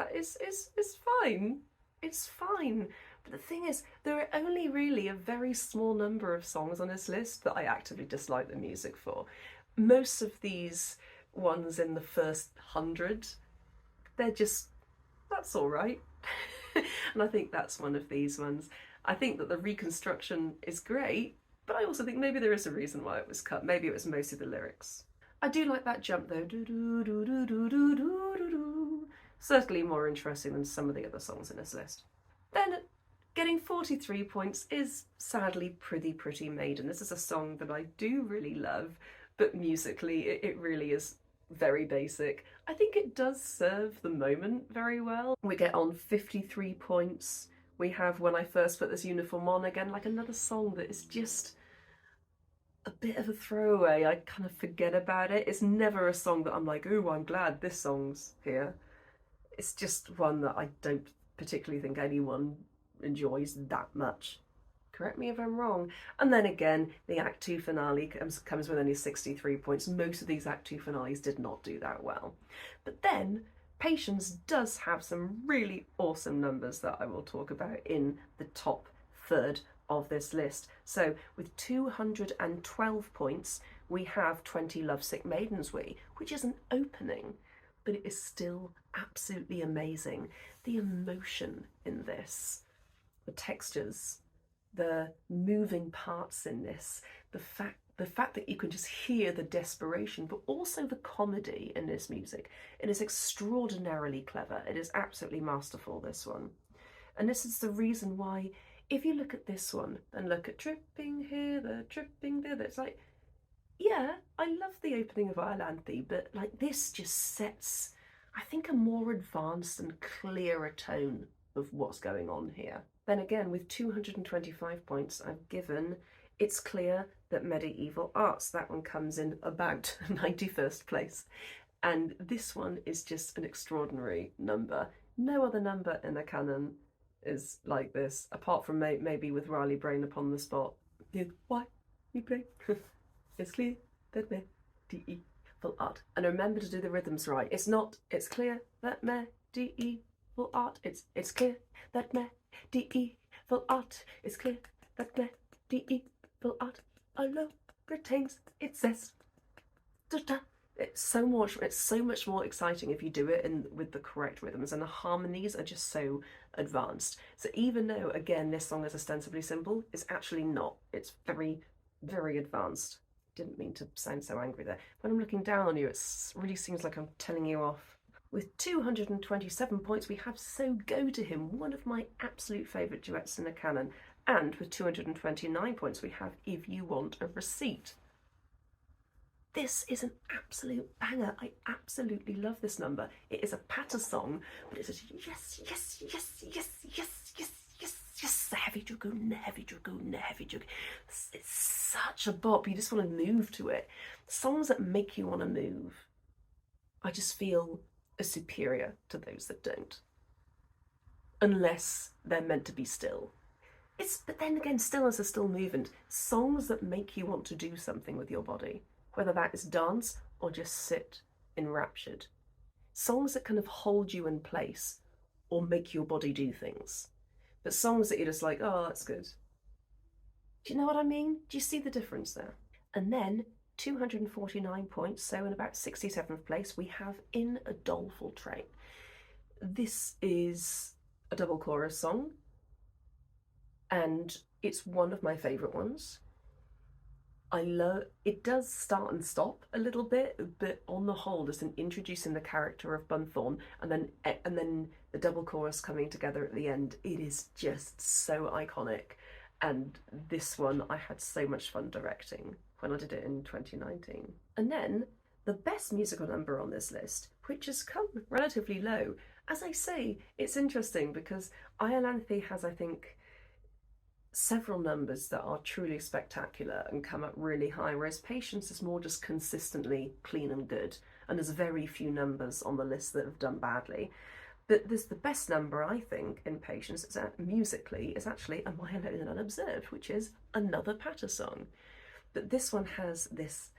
fine. It's fine. But the thing is, there are only really a very small number of songs on this list that I actively dislike the music for. Most of these ones in the first 100, they're just, that's all right. And I think that's one of these ones. I think that the reconstruction is great, but I also think maybe there is a reason why it was cut. Maybe it was mostly the lyrics. I do like that jump though. Certainly more interesting than some of the other songs in this list. Then getting 43 points is sadly Pretty Maiden. This is a song that I do really love, but musically it really is very basic. I think it does serve the moment very well. We get on 53 points. We have When I First Put This Uniform On, again, like another song that is just a bit of a throwaway. I kind of forget about it. It's never a song that I'm like, ooh, I'm glad this song's here. It's just one that I don't particularly think anyone enjoys that much. Correct me if I'm wrong. And then again, the Act 2 finale comes with only 63 points. Most of these Act 2 finales did not do that well. But then, Patience does have some really awesome numbers that I will talk about in the top third of this list. So with 212 points, we have 20 Lovesick Maidens We, which is an opening, but it is still absolutely amazing. The emotion in this, the textures, the moving parts in this, the fact that you can just hear the desperation, but also the comedy in this music. It is extraordinarily clever. It is absolutely masterful, this one. And this is the reason why, if you look at this one and look at Tripping Here, the Tripping There, it's like, yeah, I love the opening of Iolanthe, but like this just sets, I think, a more advanced and clearer tone of what's going on here. Then again, with 225 points, I've given It's Clear That Medieval Arts. That one comes in about 91st place. And this one is just an extraordinary number. No other number in the canon is like this, apart from maybe with Riley Brain Upon the Spot. Why we play? It's clear that medieval art. And remember to do the rhythms right. It's not, it's clear that medieval art. It's clear that medieval art. It's clear that medieval art alone retains its zest. It's so much more exciting if you do it with the correct rhythms, and the harmonies are just so advanced. So even though, again, this song is ostensibly simple, it's actually not. It's very, very advanced. Didn't mean to sound so angry there. When I'm looking down on you, it really seems like I'm telling you off. With 227 points, we have So Go To Him, one of my absolute favourite duets in the canon. And with 229 points, we have If You Want a Receipt. This is an absolute banger. I absolutely love this number. It is a patter song, but it's a yes, yes, yes, yes, yes, yes, yes, yes, heavy dragoon, heavy dragoon, heavy dragoon. It's such a bop. You just want to move to it. Songs that make you want to move, I just feel, are superior to those that don't, unless they're meant to be still. But then again, stillness is still movement. Songs that make you want to do something with your body, whether that is dance or just sit enraptured. Songs that kind of hold you in place or make your body do things. But songs that you're just like, oh, that's good. Do you know what I mean? Do you see the difference there? And then 249 points, so in about 67th place, we have In a Doleful Train. This is a double chorus song, and it's one of my favourite ones. It does start and stop a little bit, but on the whole, just in introducing the character of Bunthorne and then the double chorus coming together at the end, it is just so iconic. And this one I had so much fun directing when I did it in 2019. And then the best musical number on this list, which has come relatively low. As I say, it's interesting because Iolanthe has, I think, several numbers that are truly spectacular and come up really high, whereas Patience is more just consistently clean and good, and there's very few numbers on the list that have done badly. But there's the best number, I think, in Patience, musically, is actually Am I Alone and Unobserved, which is another Patter song. But this one has this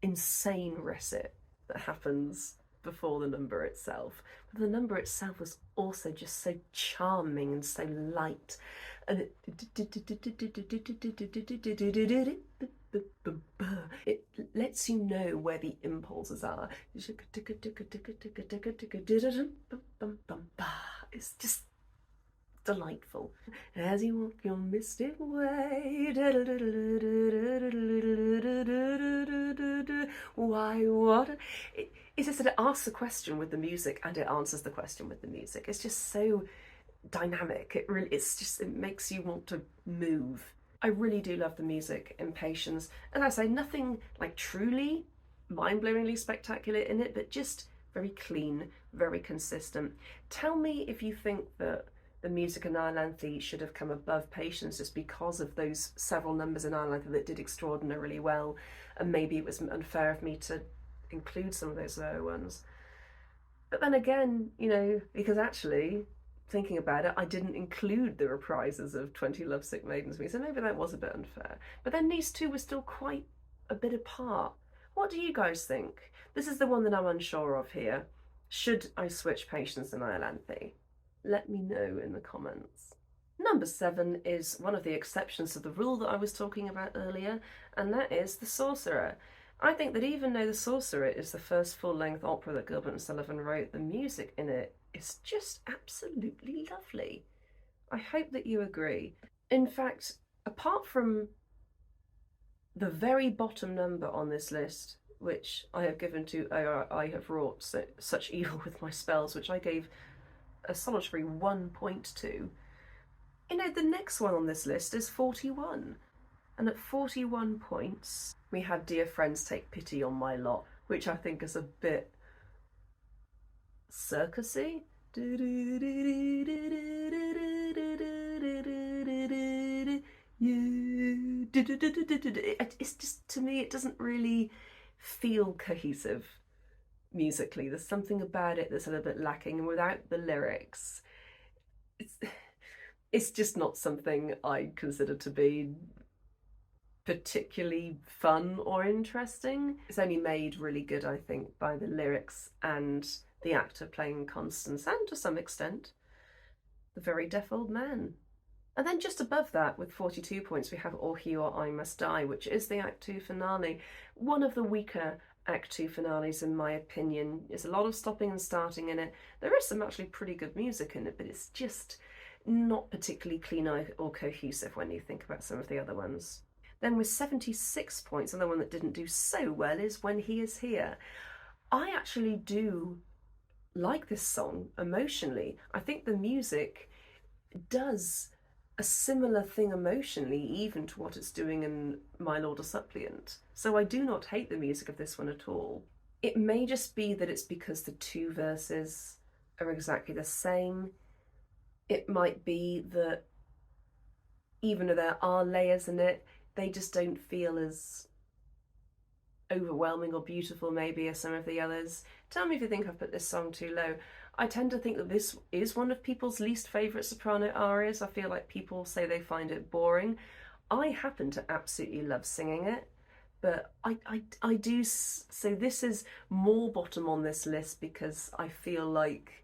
insane recit that happens before the number itself. But the number itself was also just so charming and so light. And it lets you know where the impulses are. It's just delightful. As you walk your mystic way, why, what? It's just that it asks the question with the music and it answers the question with the music. It's just so dynamic. It makes you want to move. I really do love the music in Patience. As I say, nothing like truly mind-blowingly spectacular in it, but just very clean, very consistent. Tell me if you think that the music in Iolanthe should have come above Patience just because of those several numbers in Iolanthe that did extraordinarily well, and maybe it was unfair of me to include some of those lower ones. But then again, you know, because actually, thinking about it, I didn't include the reprises of 20 Lovesick Maidens, so maybe that was a bit unfair. But then these two were still quite a bit apart. What do you guys think? This is the one that I'm unsure of here. Should I switch Patience and Iolanthe? Let me know in the comments. Number 7 is one of the exceptions to the rule that I was talking about earlier, and that is The Sorcerer. I think that even though The Sorcerer is the first full-length opera that Gilbert and Sullivan wrote, the music in it is just absolutely lovely. I hope that you agree. In fact, apart from the very bottom number on this list, which I have given to I have wrought such evil with my spells, which I gave a solitary 1.2, you know, the next one on this list is 41. And at 41 points, we have Dear Friends Take Pity on My Lot, which I think is a bit circusy. It's just, to me, it doesn't really feel cohesive musically. There's something about it that's a little bit lacking, and without the lyrics, it's just not something I consider to be particularly fun or interesting. It's only made really good, I think, by the lyrics and the actor playing Constance, and to some extent, the very deaf old man. And then just above that, with 42 points, we have Or He or I Must Die, which is the Act 2 finale. One of the weaker Act 2 finales, in my opinion. There's a lot of stopping and starting in it. There is some actually pretty good music in it, but it's just not particularly clean or cohesive when you think about some of the other ones. Then with 76 points, another one that didn't do so well is When He Is Here. I actually do like this song emotionally. I think the music does a similar thing emotionally even to what it's doing in My Lord a Suppliant. So I do not hate the music of this one at all. It may just be that it's because the two verses are exactly the same. It might be that even though there are layers in it, they just don't feel as overwhelming or beautiful maybe as some of the others. Tell me if you think I've put this song too low. I tend to think that this is one of people's least favourite soprano arias. I feel like people say they find it boring. I happen to absolutely love singing it, but I do, so this is more bottom on this list because I feel like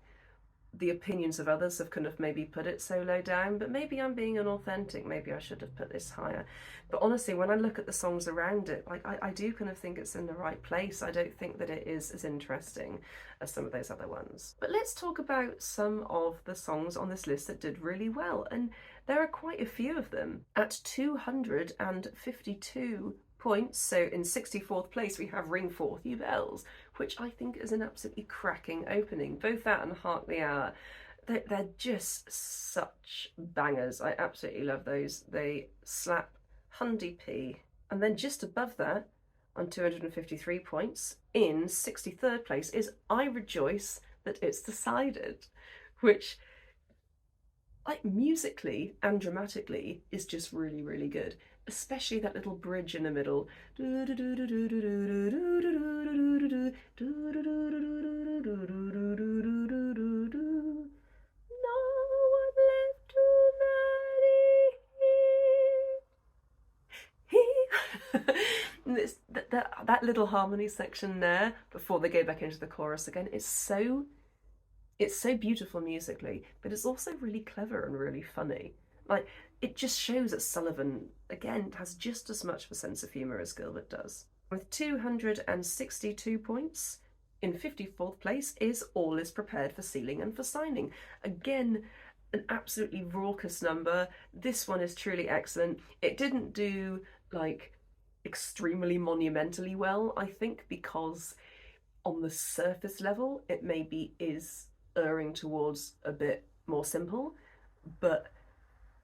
the opinions of others have kind of maybe put it so low down, but maybe I'm being inauthentic. Maybe I should have put this higher. But honestly, when I look at the songs around it, like I do kind of think it's in the right place. I don't think that it is as interesting as some of those other ones. But let's talk about some of the songs on this list that did really well, and there are quite a few of them. At 252 points, so in 64th place we have Ring Forth Ye Bells, which I think is an absolutely cracking opening. Both that and Hark the Hour they're just such bangers. I absolutely love those. They slap Hundy P. And then just above that, on 253 points, in 63rd place, is I Rejoice That It's Decided, which, like, musically and dramatically is just really, really good. Especially that little bridge in the middle. This, that little harmony section there before they go back into the chorus again is so, it's so beautiful musically, but it's also really clever and really funny. Like, it just shows that Sullivan, again, has just as much of a sense of humour as Gilbert does. With 262 points, in 54th place is All Is Prepared for Sealing and for Signing. Again, an absolutely raucous number. This one is truly excellent. It didn't do, like, extremely monumentally well, I think, because on the surface level it maybe is erring towards a bit more simple, but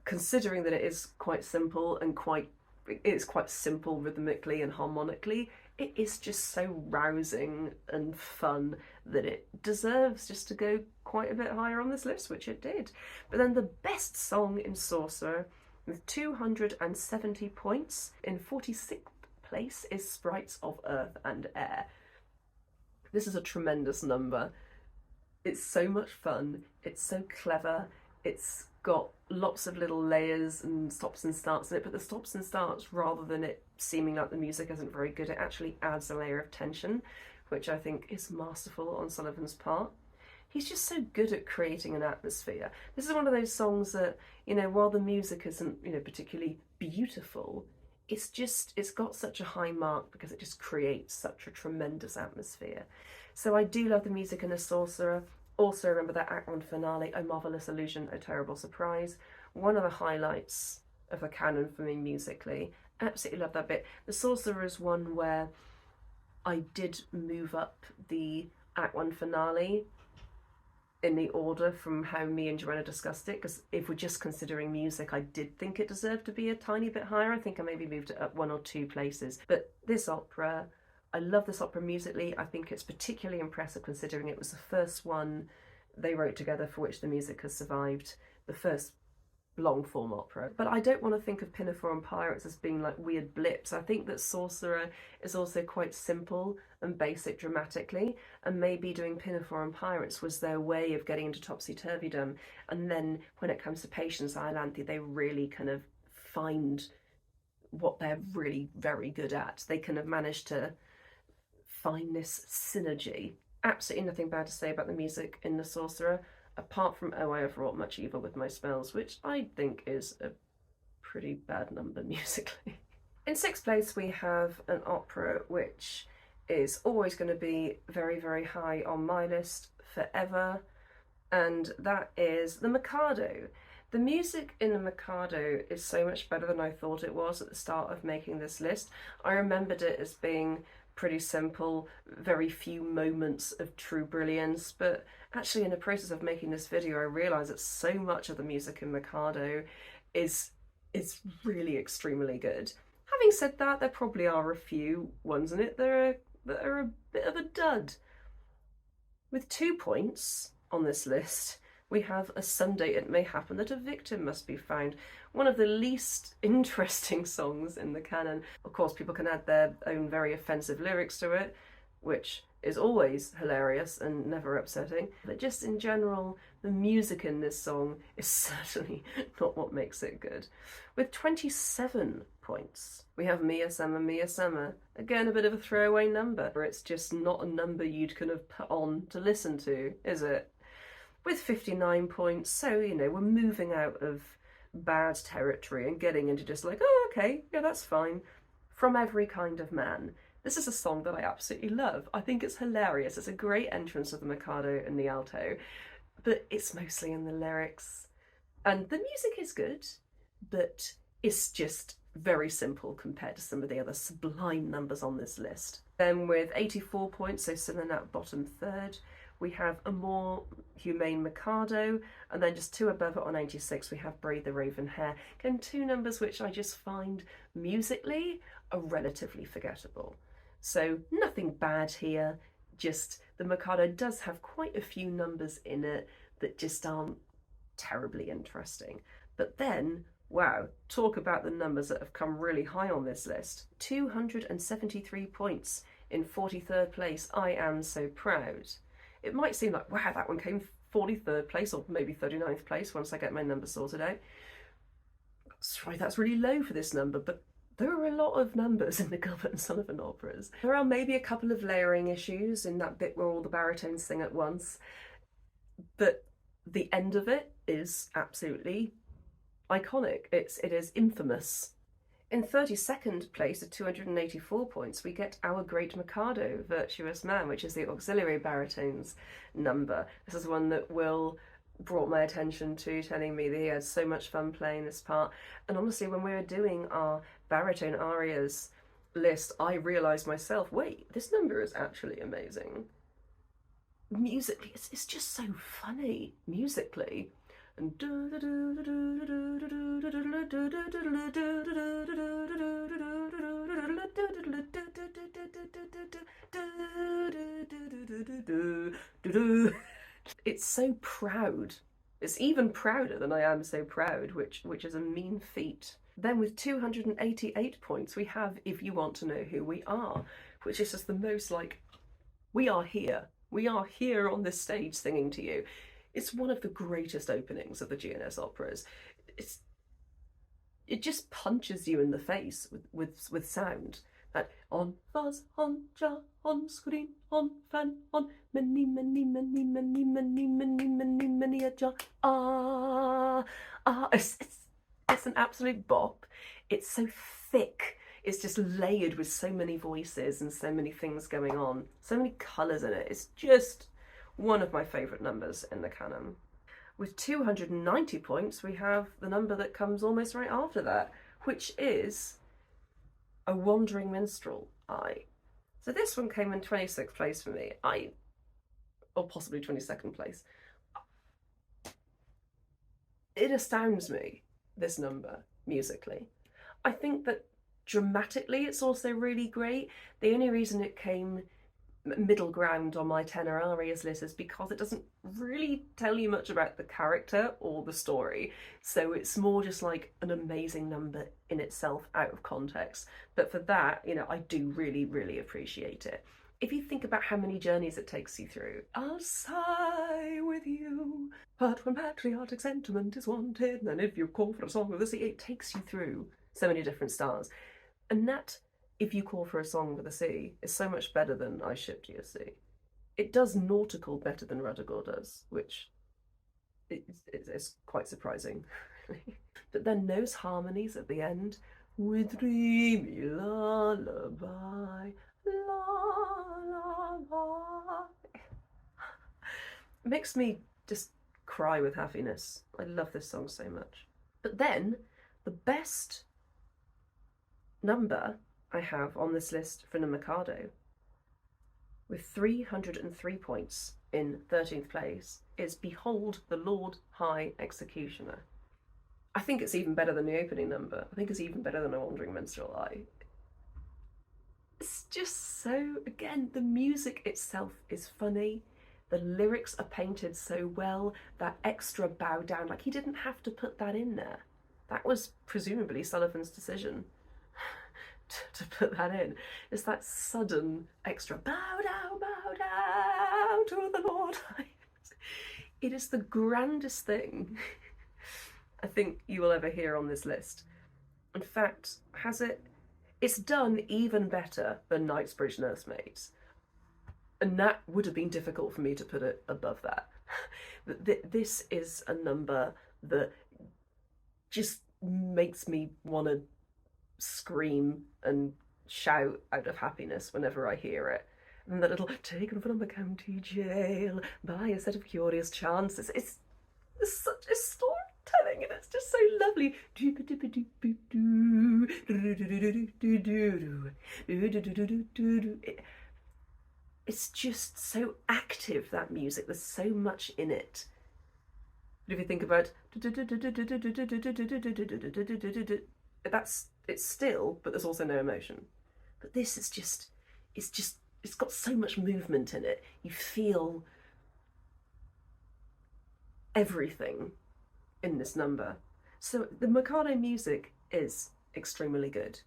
considering that it is quite simple and it's quite simple rhythmically and harmonically, it is just so rousing and fun that it deserves just to go quite a bit higher on this list, which it did. But then the best song in Sorcerer, with 270 points, in 46th place is Sprites of Earth and Air. This is a tremendous number. It's so much fun, it's so clever, it's got lots of little layers and stops and starts in it, but the stops and starts, rather than it seeming like the music isn't very good, it actually adds a layer of tension, which I think is masterful on Sullivan's part. He's just so good at creating an atmosphere. This is one of those songs that, you know, while the music isn't, you know, particularly beautiful, it's got such a high mark because it just creates such a tremendous atmosphere. So I do love the music in The Sorcerer. Also remember that Act 1 finale, A Marvellous Illusion, A Terrible Surprise. One of the highlights of the canon for me musically. Absolutely love that bit. The Sorcerer is one where I did move up the Act 1 finale in the order from how me and Joanna discussed it, because if we're just considering music, I did think it deserved to be a tiny bit higher. I think I maybe moved it up 1 or 2 places. But this opera, I love this opera musically. I think it's particularly impressive considering it was the first one they wrote together for which the music has survived, the first long form opera. But I don't want to think of Pinafore and Pirates as being like weird blips. I think that Sorcerer is also quite simple and basic dramatically, and maybe doing Pinafore and Pirates was their way of getting into topsy-turvydom, and then when it comes to Patience, Iolanthe, they really kind of find what they're really very good at. They kind of managed to find this synergy. Absolutely nothing bad to say about the music in The Sorcerer, apart from Oh, I Have Wrought Much Evil with My Spells, which I think is a pretty bad number musically. In 6th place we have an opera which is always going to be very, very high on my list forever, and that is the Mikado. The music in the Mikado is so much better than I thought it was at the start of making this list. I remembered it as being pretty simple, very few moments of true brilliance, but actually in the process of making this video I realised that so much of the music in Mikado is really extremely good. Having said that, there probably are a few ones in it that are a bit of a dud. With 2 points on this list, we have A Someday It May Happen That a Victim Must Be Found, one of the least interesting songs in the canon. Of course, people can add their own very offensive lyrics to it, which is always hilarious and never upsetting. But just in general, the music in this song is certainly not what makes it good. With 27 points, we have Mia Sama, Mia Sama. Again, a bit of a throwaway number. It's just not a number you'd kind of put on to listen to, is it? With 59 points, so, you know, we're moving out of bad territory and getting into just like, oh, okay, yeah, that's fine. From Every Kind of Man. This is a song that I absolutely love. I think it's hilarious. It's a great entrance of the Mikado and the alto, but it's mostly in the lyrics. And the music is good, but it's just very simple compared to some of the other sublime numbers on this list. Then with 84 points, so still in that bottom third, we have a more humane Mikado, and then just 2 above it on 86 we have Braid the Raven Hair. Again, 2 numbers which I just find musically are relatively forgettable. So nothing bad here, just the Mikado does have quite a few numbers in it that just aren't terribly interesting. But then, wow, talk about the numbers that have come really high on this list. 273 points in 43rd place. I am so proud. It might seem like, wow, that one came 43rd place or maybe 39th place once I get my numbers sorted out. Sorry, that's really low for this number, but there are a lot of numbers in the Gilbert and Sullivan operas. There are maybe a couple of layering issues in that bit where all the baritones sing at once, but the end of it is absolutely iconic. It is infamous. In 32nd place at 284 points, we get Our Great Mikado, Virtuous Man, which is the auxiliary baritones number. This is one that Will brought my attention to, telling me that he had so much fun playing this part. And honestly, when we were doing our baritone arias list, I realised myself, wait, this number is actually amazing. Musically, it's just so funny, musically. And it's so proud. It's even prouder than I Am So Proud, which is a mean feat. Then with 288 points, we have If You Want to Know Who We Are, which is just the most like, we are here. We are here on this stage singing to you. It's one of the greatest openings of the GNS operas. It just punches you in the face with sound. That on fuzz, on jar, on screen, on fan, on many, many, many, many, many, many, many, many a jar. It's an absolute bop. It's so thick. It's just layered with so many voices and so many things going on. So many colours in it. It's just one of my favourite numbers in the canon. With 290 points, we have the number that comes almost right after that, which is A Wandering Minstrel, So this one came in 26th place for me, or possibly 22nd place. It astounds me, this number, musically. I think that dramatically it's also really great. The only reason it came middle ground on my tenor arias list is because it doesn't really tell you much about the character or the story, so it's more just like an amazing number in itself out of context. But for that, you know, I do really appreciate it. If you think about how many journeys it takes you through, I'll sigh with you, but when patriotic sentiment is wanted, and if you call for a song of the sea, it takes you through so many different stars. And that If You Call for a Song with the Sea is so much better than I Shipped You a Sea. It does nautical better than RUDDIGORE does, which is quite surprising. But then those harmonies at the end, with dreamy lullaby, lullaby, makes me just cry with happiness. I love this song so much. But then the best number I have on this list for the Mikado, with 303 points in 13th place, is Behold the Lord High Executioner. I think it's even better than the opening number. I think it's even better than A Wandering Minstrel. It's just so, again, the music itself is funny. The lyrics are painted so well. That extra bow down, like he didn't have to put that in there. That was presumably Sullivan's decision to put that in. It's that sudden extra bow down to the Lord. It is the grandest thing I think you will ever hear on this list. In fact, it's done even better than Knightsbridge Nursemaids. And that would have been difficult for me to put it above that. This is a number that just makes me want to scream and shout out of happiness whenever I hear it. And that little taken from a county jail by a set of curious chances. It's such a storytelling and it's just so lovely. It's just so active, that music. There's so much in it. But if you think about it's still, but there's also no emotion. But this is it's got so much movement in it. You feel everything in this number. So the Mikado music is extremely good.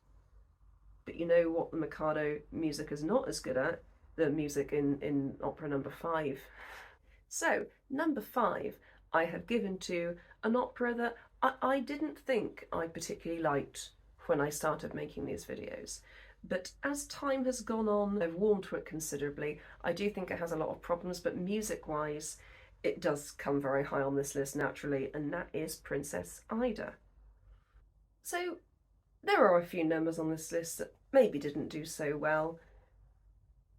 But you know what the Mikado music is not as good at? The music in opera number 5. So number 5 I have given to an opera that I didn't think I particularly liked when I started making these videos. But as time has gone on, I've warmed to it considerably. I do think it has a lot of problems, but music-wise, it does come very high on this list naturally, and that is Princess Ida. So there are a few numbers on this list that maybe didn't do so well,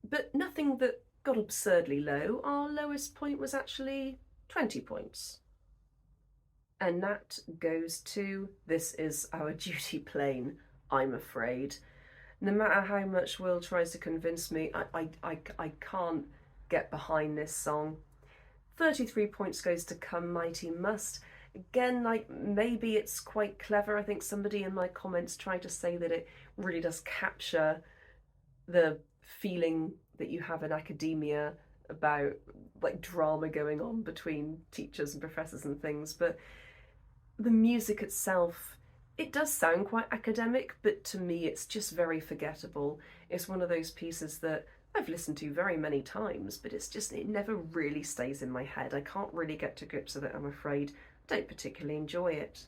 but nothing that got absurdly low. Our lowest point was actually 20 points. And that goes to This Is Our Duty Plain, I'm afraid. No matter how much Will tries to convince me, I can't get behind this song. 33 points goes to Come Mighty Must. Again, like, maybe it's quite clever. I think somebody in my comments tried to say that it really does capture the feeling that you have in academia about like drama going on between teachers and professors and things, but the music itself, it does sound quite academic, but to me it's just very forgettable. It's one of those pieces that I've listened to very many times, but it never really stays in my head. I can't really get to grips with it, I'm afraid. I don't particularly enjoy it.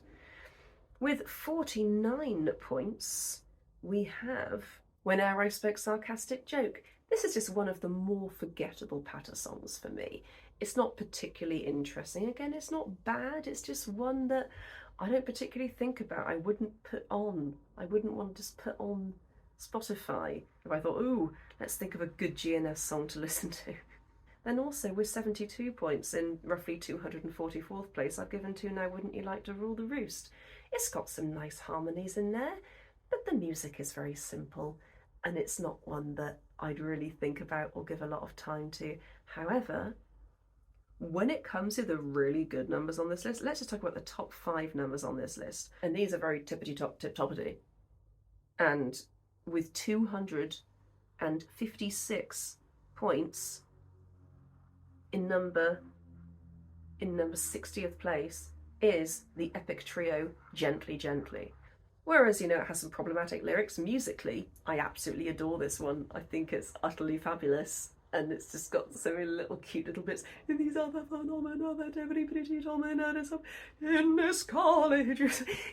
With 49 points, we have When Arrow Spoke Sarcastic Joke. This is just one of the more forgettable patter songs for me. It's not particularly interesting. Again, it's not bad. It's just one that I don't particularly think about. I wouldn't want to just put on Spotify if I thought, ooh, let's think of a good GNS song to listen to. Then also with 72 points in roughly 244th place, I've given to Now Wouldn't You Like to Rule the Roost. It's got some nice harmonies in there, but the music is very simple, and it's not one that I'd really think about or give a lot of time to. However, when it comes to the really good numbers on this list, let's just talk about the top 5 numbers on this list. And these are very tippity-top, tip-toppity. And with 256 points in number 60th place is the epic trio Gently Gently. Whereas, you know, it has some problematic lyrics. Musically, I absolutely adore this one. I think it's utterly fabulous. And it's just got so many little cute little bits. In these other phenomena that every pretty domina is up in this college.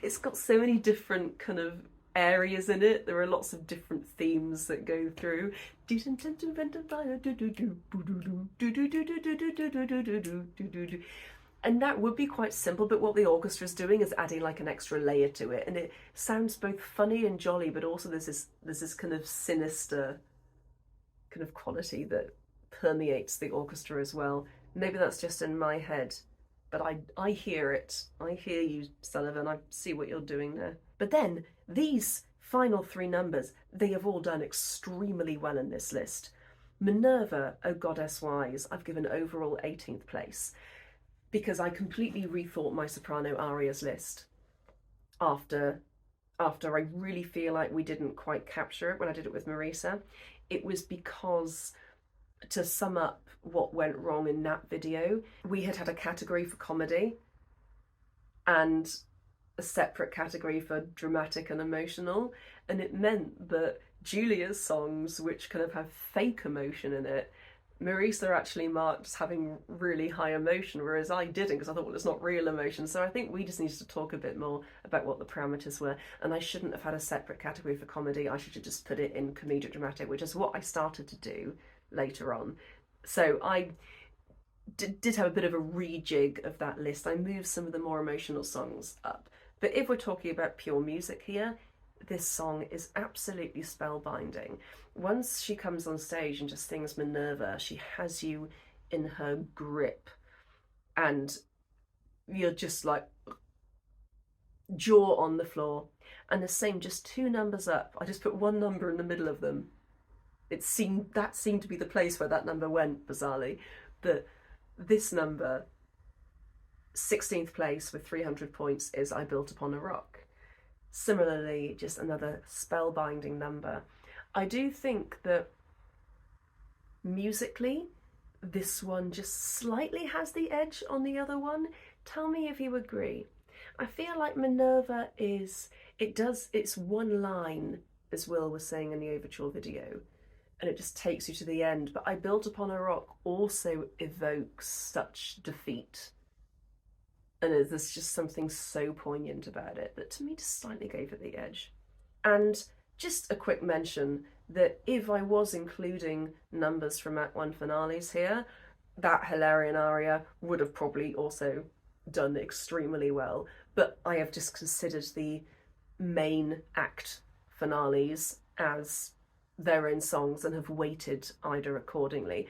It's got so many different kind of areas in it. There are lots of different themes that go through. And that would be quite simple, but what the orchestra's doing is adding like an extra layer to it, and it sounds both funny and jolly, but also there's this kind of sinister kind of quality that permeates the orchestra as well. Maybe that's just in my head, but I hear it. I hear you, Sullivan. I see what you're doing there. But then these final 3 numbers, they have all done extremely well in this list. Minerva, O Goddess Wise, I've given overall 18th place, because I completely rethought my soprano arias list after I really feel like we didn't quite capture it when I did it with Marisa. It was because, to sum up what went wrong in that video, we had a category for comedy and a separate category for dramatic and emotional, and it meant that Julia's songs, which kind of have fake emotion in it, Marisa actually marked as having really high emotion, whereas I didn't, because I thought, well, it's not real emotion. So I think we just needed to talk a bit more about what the parameters were, and I shouldn't have had a separate category for comedy. I should have just put it in comedic dramatic, which is what I started to do later on. So I did have a bit of a rejig of that list. I moved some of the more emotional songs up. But if we're talking about pure music here, this song is absolutely spellbinding. Once she comes on stage and just sings Minerva, she has you in her grip, and you're just like, jaw on the floor. And the same, just 2 numbers up, I just put 1 number in the middle of them. That seemed to be the place where that number went, bizarrely. But this number, 16th place with 300 points, is I Built Upon a Rock. Similarly, just another spellbinding number. I do think that musically, this one just slightly has the edge on the other one. Tell me if you agree. I feel like Minerva it's one line, as Will was saying in the overture video, and it just takes you to the end. But I Built Upon a Rock also evokes such defeat. And there's just something so poignant about it that to me just slightly gave it the edge. And just a quick mention that if I was including numbers from Act 1 finales here, that Hilarion aria would have probably also done extremely well. But I have just considered the main act finales as their own songs and have weighted Ida accordingly.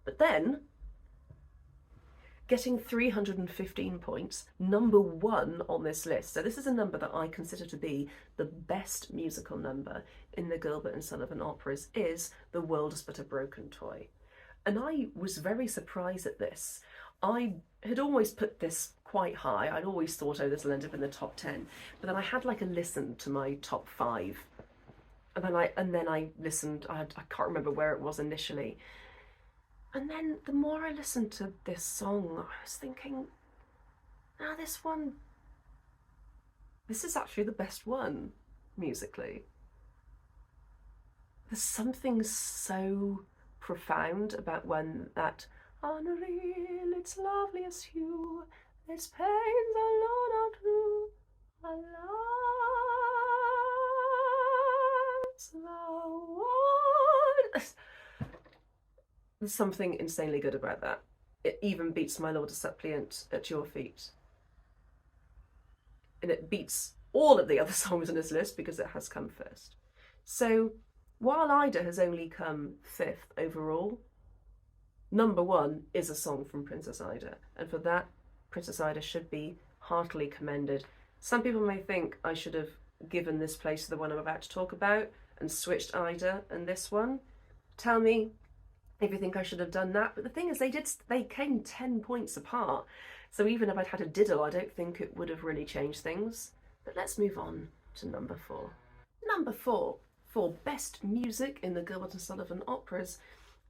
But then, getting 315 points, number 1 on this list. So this is a number that I consider to be the best musical number in the Gilbert and Sullivan operas, is The World is But a Broken Toy. And I was very surprised at this. I had always put this quite high. I'd always thought, oh, this will end up in the top 10. But then I had like a listen to my top 5. And then I listened, I can't remember where it was initially. And then the more I listened to this song, I was thinking, this is actually the best one, musically. There's something so profound about when that unreal, it's lovely as hue, its pains alone are true, alas, the one. There's something insanely good about that. It even beats My Lord a Suppliant at Your Feet. And it beats all of the other songs on this list because it has come first. So while Ida has only come 5th overall, number 1 is a song from Princess Ida. And for that, Princess Ida should be heartily commended. Some people may think I should have given this place to the one I'm about to talk about and switched Ida and this one. Tell me if you think I should have done that. But the thing is, they came 10 points apart. So even if I'd had a diddle, I don't think it would have really changed things. But let's move on to number 4. Number 4, for best music in the Gilbert and Sullivan operas,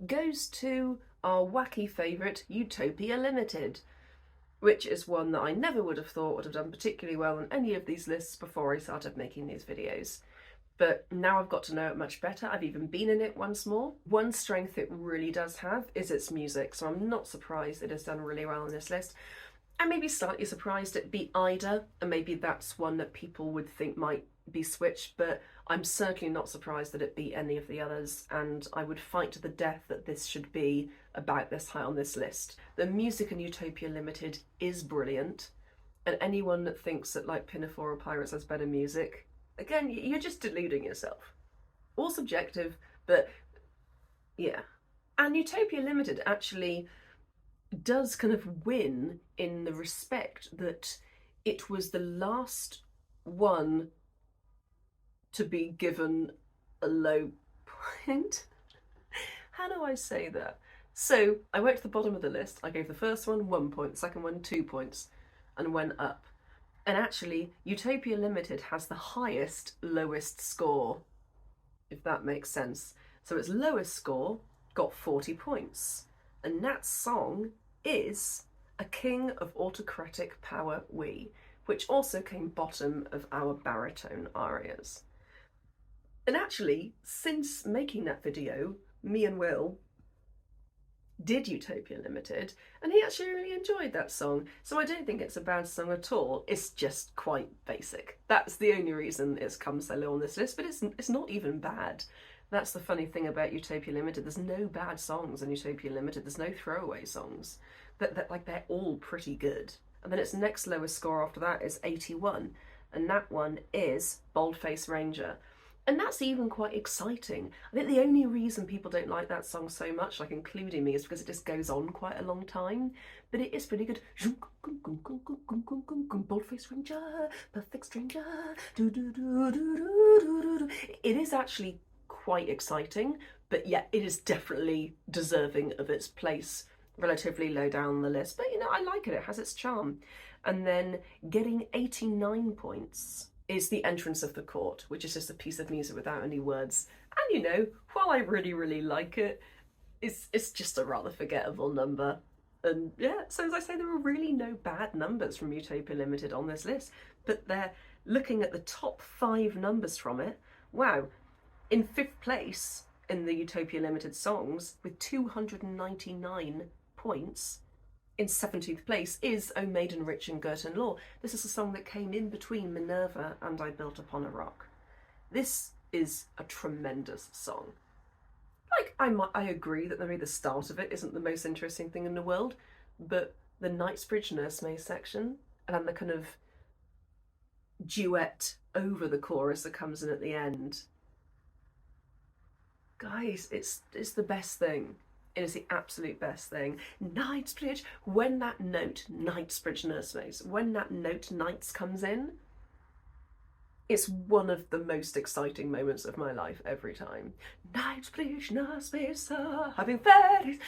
goes to our wacky favourite, Utopia Limited, which is one that I never would have thought would have done particularly well on any of these lists before I started making these videos. But now I've got to know it much better. I've even been in it once more. One strength it really does have is its music, so I'm not surprised it has done really well on this list. I'm maybe slightly surprised it beat Ida, and maybe that's one that people would think might be switched, but I'm certainly not surprised that it beat any of the others, and I would fight to the death that this should be about this high on this list. The music in Utopia Limited is brilliant, and anyone that thinks that like Pinafore or Pirates has better music, again, you're just deluding yourself. All subjective, but yeah. And Utopia Limited actually does kind of win in the respect that it was the last one to be given a low point. How do I say that? So I went to the bottom of the list. I gave the first one 1 point, the second one 2 points, and went up. And actually, Utopia Limited has the highest lowest score, if that makes sense. So its lowest score got 40 points. And that song is A King of Autocratic Power We, which also came bottom of our baritone arias. And actually, since making that video, me and Will did Utopia Limited, and he actually really enjoyed that song. So I don't think it's a bad song at all. It's just quite basic. That's the only reason it's come so low on this list, but it's not even bad. That's the funny thing about Utopia Limited. There's no bad songs in Utopia Limited. There's no throwaway songs. They're all pretty good. And then its next lowest score after that is 81, and that one is Boldface Ranger. And that's even quite exciting. I think the only reason people don't like that song so much, like including me, is because it just goes on quite a long time. But it is pretty good. Bold-faced stranger, perfect stranger. It is actually quite exciting, but yeah, it is definitely deserving of its place relatively low down the list. But you know, I like it. It has its charm. And then getting 89 points is The Entrance of the Court, which is just a piece of music without any words. And you know, while I really, really like it, it's just a rather forgettable number. And yeah, so as I say, there are really no bad numbers from Utopia Limited on this list, but they're looking at the top 5 numbers from it. Wow, in 5th place in the Utopia Limited songs with 299 points, in 17th place is O Maiden Rich and Girt in Law. This is a song that came in between Minerva and I Built Upon a Rock. This is a tremendous song. Like, I agree that maybe the start of it isn't the most interesting thing in the world, but the Knightsbridge nursemaid section and then the kind of duet over the chorus that comes in at the end. Guys, it's the best thing. It is the absolute best thing. Knightsbridge, when that note, Knightsbridge nursemaids, when that note Knights comes in, it's one of the most exciting moments of my life every time. Knightsbridge nursemaids are having fairies.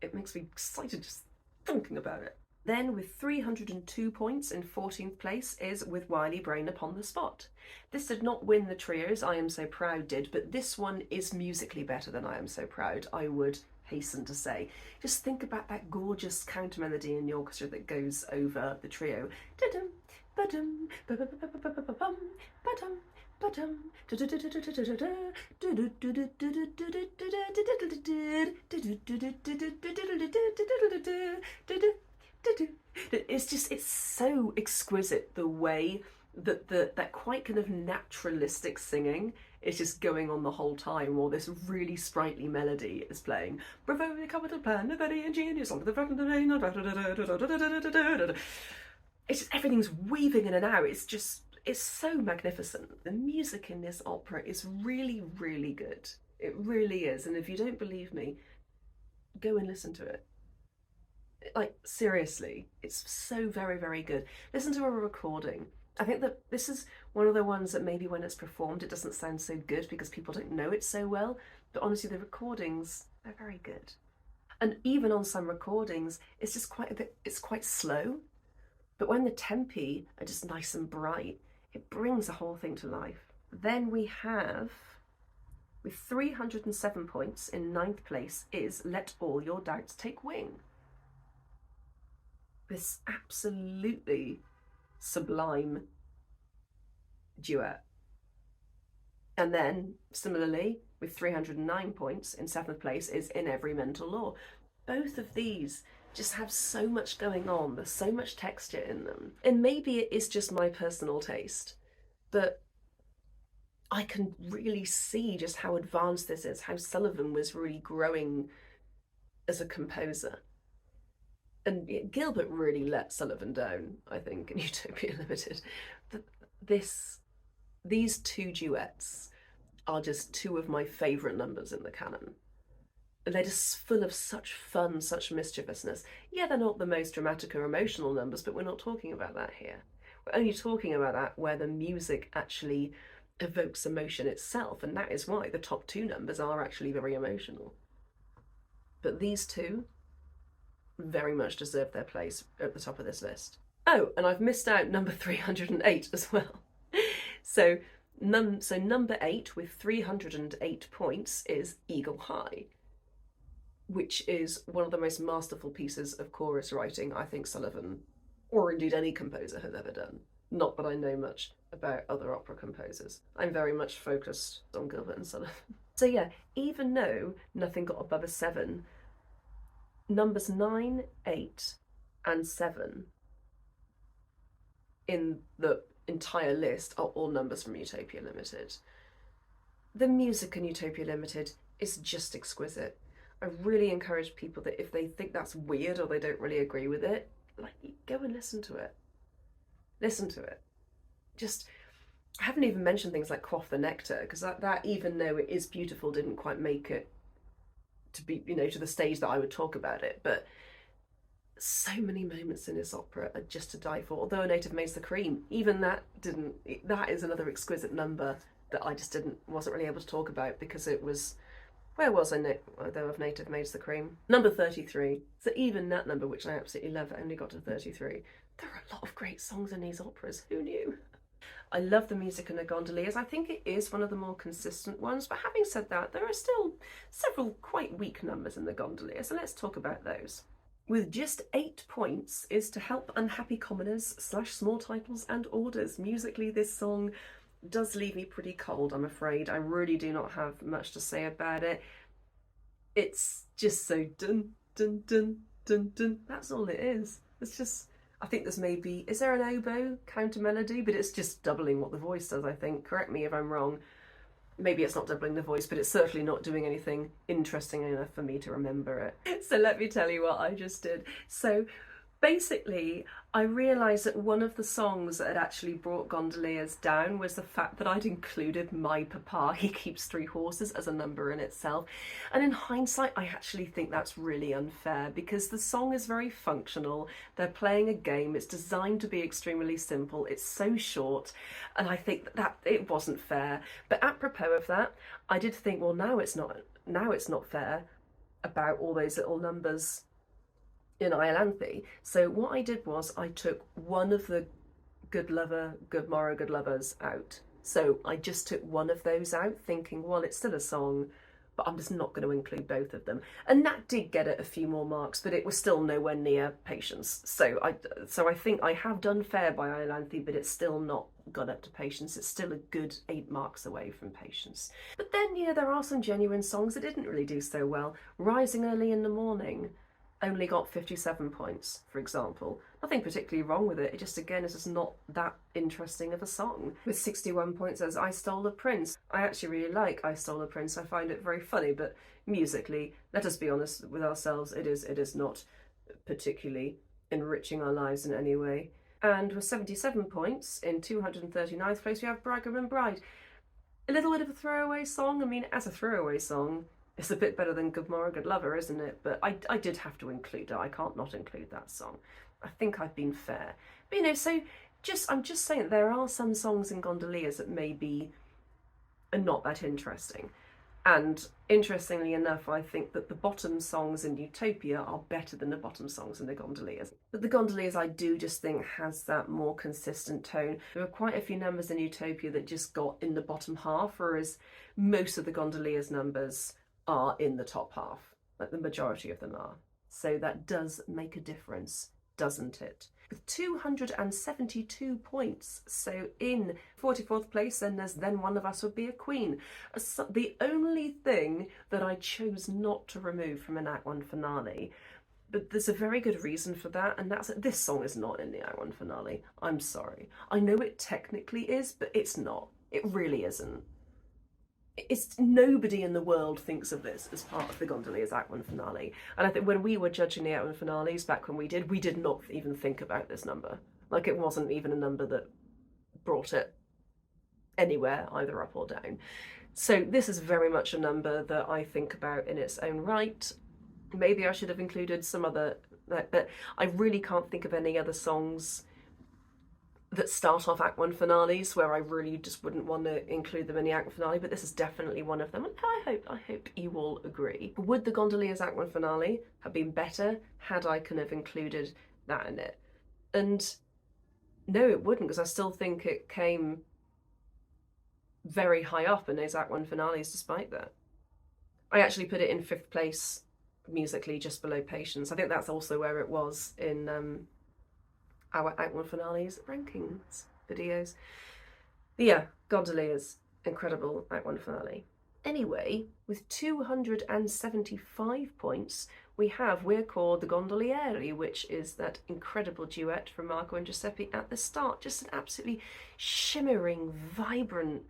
It makes me excited just thinking about it. Then with 302 points in 14th place is With Wily Brain Upon the Spot. This did not win the trios, I Am So Proud did, but this one is musically better than I Am So Proud, I would hasten to say. Just think about that gorgeous counter melody in the orchestra that goes over the trio. It's so exquisite the way that that quite kind of naturalistic singing is just going on the whole time while this really sprightly melody is playing. Bravo, the capital plan, very ingenious, on the front of the rain. It's just, everything's weaving in and out. It's so magnificent. The music in this opera is really, really good. It really is. And if you don't believe me, go and listen to it. Like, seriously, it's so very, very good. Listen to a recording. I think that this is one of the ones that maybe when it's performed it doesn't sound so good because people don't know it so well, but honestly the recordings, they're very good. And even on some recordings it's just it's quite slow, but when the tempi are just nice and bright, it brings the whole thing to life. Then we have, with 307 points in 9th place, is Let All Your Doubts Take Wing. This absolutely sublime duet. And then, similarly, with 309 points in 7th place is In Every Mental Law. Both of these just have so much going on, there's so much texture in them. And maybe it is just my personal taste, but I can really see just how advanced this is, how Sullivan was really growing as a composer. And Gilbert really let Sullivan down, I think, in Utopia Limited. These 2 duets are just 2 of my favourite numbers in the canon. They're just full of such fun, such mischievousness. Yeah, they're not the most dramatic or emotional numbers, but we're not talking about that here. We're only talking about that where the music actually evokes emotion itself, and that is why the top 2 numbers are actually very emotional. But these 2 very much deserve their place at the top of this list. Oh, and I've missed out number 308 as well. So number 8 with 308 points is Eagle High, which is one of the most masterful pieces of chorus writing I think Sullivan, or indeed any composer, has ever done. Not that I know much about other opera composers. I'm very much focused on Gilbert and Sullivan. So yeah, even though nothing got above a 7, numbers 9, 8 and 7 in the entire list are all numbers from Utopia Limited. The music in Utopia Limited is just exquisite. I really encourage people that if they think that's weird or they don't really agree with it, like, go and listen to it. Listen to it. Just I haven't even mentioned things like Quaff the Nectar, because that, even though it is beautiful, didn't quite make it to be, you know, to the stage that I would talk about it. But so many moments in this opera are just to die for. Although A Native Maids the Cream, even that didn't, that is another exquisite number that I just wasn't really able to talk about, because it was, where was I though of Native Maids the Cream? Number 33. So even that number, which I absolutely love, only got to 33. There are a lot of great songs in these operas, who knew? I love the music in The Gondoliers. I think it is one of the more consistent ones, but having said that, there are still several quite weak numbers in The Gondoliers, so let's talk about those. With just 8 points is To Help Unhappy Commoners / Small Titles and Orders. Musically, this song does leave me pretty cold, I'm afraid. I really do not have much to say about it. It's just so dun dun dun dun dun. That's all it is. It's just, I think there's maybe, is there an oboe counter melody? But it's just doubling what the voice does, I think. Correct me if I'm wrong. Maybe it's not doubling the voice, but it's certainly not doing anything interesting enough for me to remember it. So let me tell you what I just did. So basically, I realised that one of the songs that had actually brought Gondoliers down was the fact that I'd included My Papa, He Keeps 3 Horses, as a number in itself. And in hindsight, I actually think that's really unfair, because the song is very functional. They're playing a game. It's designed to be extremely simple. It's so short. And I think that it wasn't fair. But apropos of that, I did think, well, now it's not fair about all those little numbers in Iolanthe. So what I did was I took one of the Good Lover, Good Morrow, Good Lovers out. So I just took one of those out, thinking, well, it's still a song, but I'm just not going to include both of them. And that did get it a few more marks, but it was still nowhere near Patience. So I think I have done fair by Iolanthe, but it's still not got up to Patience. It's still a good 8 marks away from Patience. But then, you know, there are some genuine songs that didn't really do so well. Rising Early in the Morning only got 57 points, for example. Nothing particularly wrong with it, it just, again, is just not that interesting of a song. With 61 points as I Stole a Prince. I actually really like I Stole a Prince, I find it very funny, but musically, let us be honest with ourselves, it is not particularly enriching our lives in any way. And with 77 points, in 239th place, we have Bridegroom and Bride. A little bit of a throwaway song. I mean, as a throwaway song, it's a bit better than Good Morrow, Good Lover, isn't it? But I did have to include it. I can't not include that song. I think I've been fair. But, you know, so I'm just saying that there are some songs in Gondoliers that maybe are not that interesting. And interestingly enough, I think that the bottom songs in Utopia are better than the bottom songs in the Gondoliers. But the Gondoliers, I do just think, has that more consistent tone. There are quite a few numbers in Utopia that just got in the bottom half, whereas most of the Gondoliers numbers are in the top half, like the majority of them are. So that does make a difference, doesn't it? With 272 points, so in 44th place, then there's Then One of Us Would Be a Queen. The only thing that I chose not to remove from an Act 1 finale, but there's a very good reason for that, and that's that this song is not in the Act 1 finale. I'm sorry. I know it technically is, but it's not. It really isn't. Nobody in the world thinks of this as part of the Gondoliers Act 1 finale. And I think when we were judging the Act 1 finales, back when we did not even think about this number. Like, it wasn't even a number that brought it anywhere, either up or down. So this is very much a number that I think about in its own right. Maybe I should have included some other, but I really can't think of any other songs that start off Act 1 finales where I really just wouldn't want to include them in the Act 1 finale, but this is definitely one of them, and I hope you all agree. Would the Gondoliers Act 1 finale have been better had I kind of included that in it? And no, it wouldn't, because I still think it came very high up in those Act 1 finales despite that. I actually put it in 5th place musically, just below Patience. I think that's also where it was in our Act 1 finales rankings videos. But yeah, Gondoliers, incredible Act 1 finale. Anyway, with 275 points, we have We're Called the Gondolieri, which is that incredible duet from Marco and Giuseppe at the start. Just an absolutely shimmering, vibrant,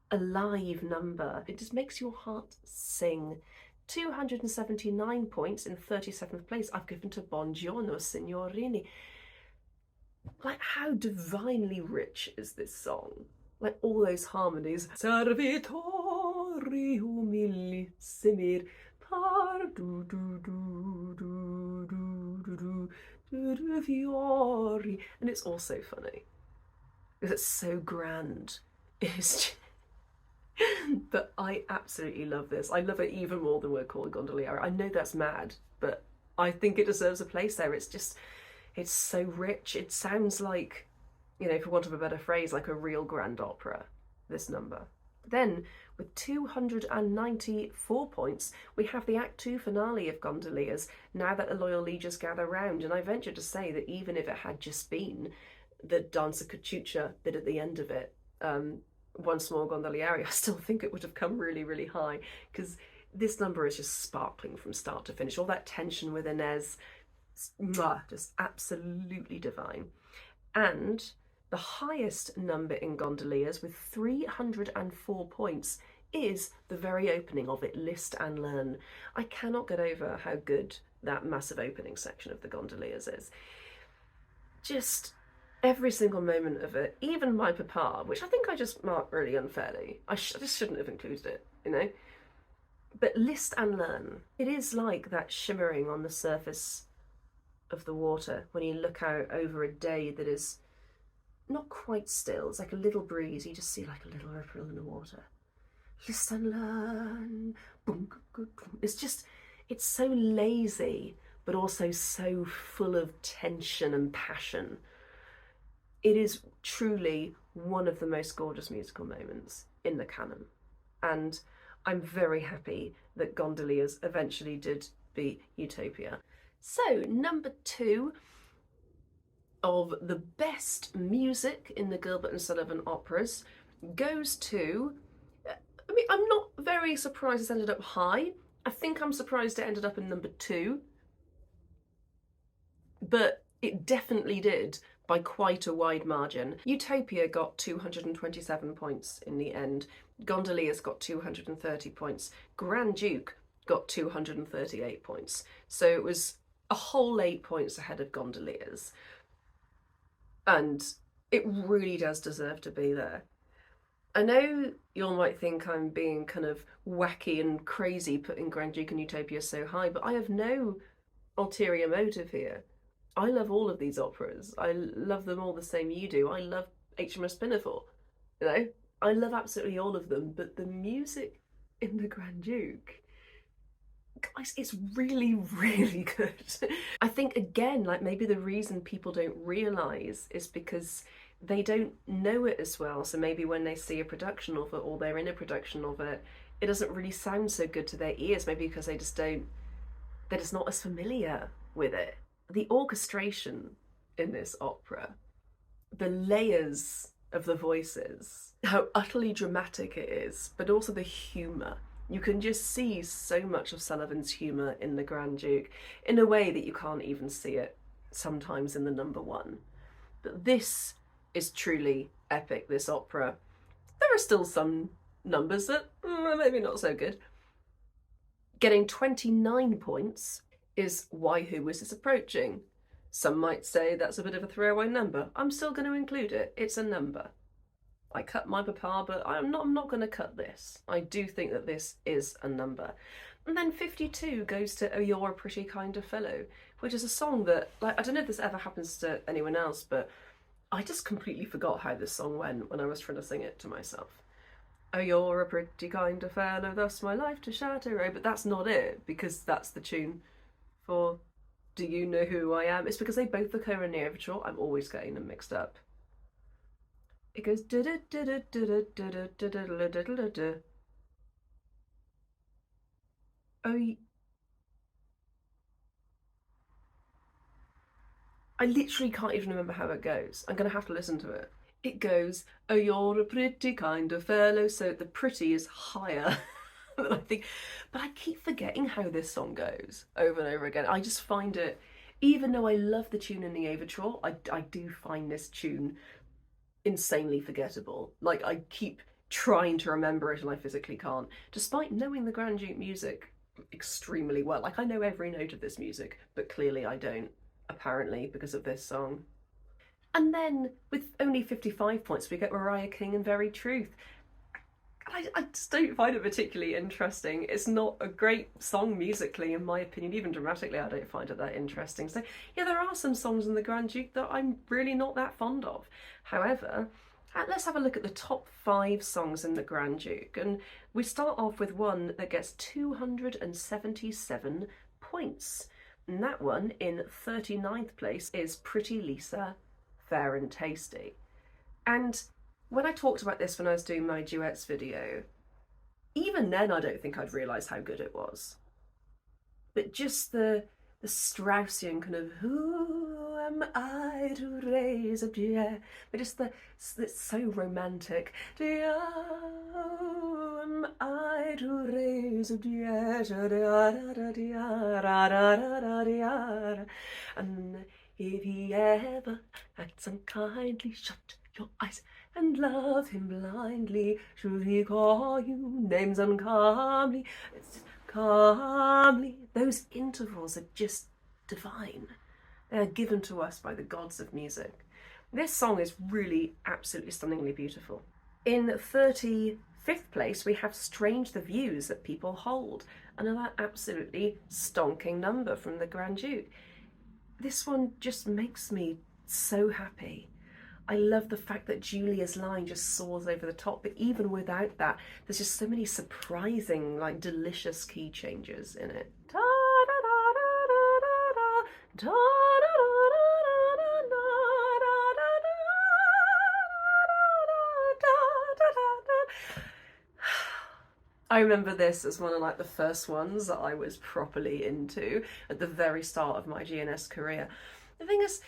alive number. It just makes your heart sing. 279 points in 37th place I've given to Buongiorno Signorini. Like, how divinely rich is this song? Like all those harmonies. Servitori umillissimir par du du du du du du du du fiori. And it's also funny because it's so grand. It's but I absolutely love this. I love it even more than we're calling Gondolier. I know that's mad, but I think it deserves a place there. It's just, it's so rich. It sounds like, you know, for want of a better phrase, like a real grand opera, this number. Then, with 294 points, we have the Act 2 finale of Gondoliers, Now That the Loyal Lieges Gather Round, and I venture to say that even if it had just been the Danza Cachucha bit at the end of it, Once More Gondolieri, I still think it would have come really, really high, because this number is just sparkling from start to finish. All that tension with Inez, just absolutely divine. And the highest number in Gondoliers, with 304 points, is the very opening of it, List and Learn. I cannot get over how good that massive opening section of the Gondoliers is. Just every single moment of it, even my papa, which I think I just marked really unfairly. I just shouldn't have included it, you know? But List and Learn, it is like that shimmering on the surface of the water when you look out over a day that is not quite still. It's like a little breeze. You just see like a little ripple in the water. List and learn. It's just, it's so lazy, but also so full of tension and passion. It is truly one of the most gorgeous musical moments in the canon. And I'm very happy that Gondoliers eventually did beat Utopia. So, number 2 of the best music in the Gilbert and Sullivan operas goes to, I mean, I'm not very surprised it's ended up high. I think I'm surprised it ended up in number 2. But it definitely did by quite a wide margin. Utopia got 227 points in the end. Gondoliers got 230 points. Grand Duke got 238 points. So it was a whole 8 points ahead of Gondoliers. And it really does deserve to be there. I know you all might think I'm being kind of wacky and crazy putting Grand Duke and Utopia so high, but I have no ulterior motive here. I love all of these operas. I love them all the same you do. I love HMS Pinafore. You know, I love absolutely all of them, but the music in the Grand Duke, guys, it's really, really good. I think, again, like maybe the reason people don't realise is because they don't know it as well. So maybe when they see a production of it or they're in a production of it, it doesn't really sound so good to their ears, maybe because they just don't, they're just not as familiar with it. The orchestration in this opera, the layers of the voices, how utterly dramatic it is, but also the humour. You can just see so much of Sullivan's humour in the Grand Duke in a way that you can't even see it sometimes in the number 1. But this is truly epic, this opera. There are still some numbers that maybe not so good. Getting 29 points is Why Who Is This Approaching? Some might say that's a bit of a throwaway number. I'm still going to include it. It's a number. I cut my papa, but I'm not going to cut this. I do think that this is a number. And then 52 goes to Oh You're a Pretty Kind of Fellow, which is a song that, like, I don't know if this ever happens to anyone else, but I just completely forgot how this song went when I was trying to sing it to myself. Oh, you're a pretty kind of fellow, thus my life to shatter. Oh, but that's not it, because that's the tune for Do You Know Who I Am? It's because they both occur in the overture. I'm always getting them mixed up. It goes oh, I literally can't even remember how it goes. I'm gonna have to listen to it. It goes, oh, you're a pretty kind of fellow. So the pretty is higher than I think. But I keep forgetting how this song goes over and over again. I just find it, even though I love the tune in the overture, I do find this tune insanely forgettable. Like, I keep trying to remember it and I physically can't, despite knowing the Grand Duke music extremely well. Like, I know every note of this music, but clearly I don't, apparently, because of this song. And then with only 55 points, we get Mariah King and Very Truth. I just don't find it particularly interesting. It's not a great song musically, in my opinion. Even dramatically, I don't find it that interesting. So yeah, there are some songs in the Grand Duke that I'm really not that fond of. However, let's have a look at the top 5 songs in the Grand Duke. And we start off with one that gets 277 points. And that one, in 39th place, is Pretty Lisa, Fair and Tasty. And when I talked about this when I was doing my duets video, even then I don't think I'd realised how good it was. But just the Straussian kind of, who am I to raise up, dear? But just it's so romantic. Who am I to raise up, dear? And if he ever acts unkindly, shut your eyes and love him blindly. Should he call you names uncomely? It's calmly. Those intervals are just divine. They are given to us by the gods of music. This song is really absolutely stunningly beautiful. In 35th place, we have Strange the Views That People Hold, another absolutely stonking number from the Grand Duke. This one just makes me so happy. I love the fact that Julia's line just soars over the top, but even without that, there's just so many surprising, like, delicious key changes in it. I remember this as one of like the first ones that I was properly into at the very start of my GNS career. The thing is,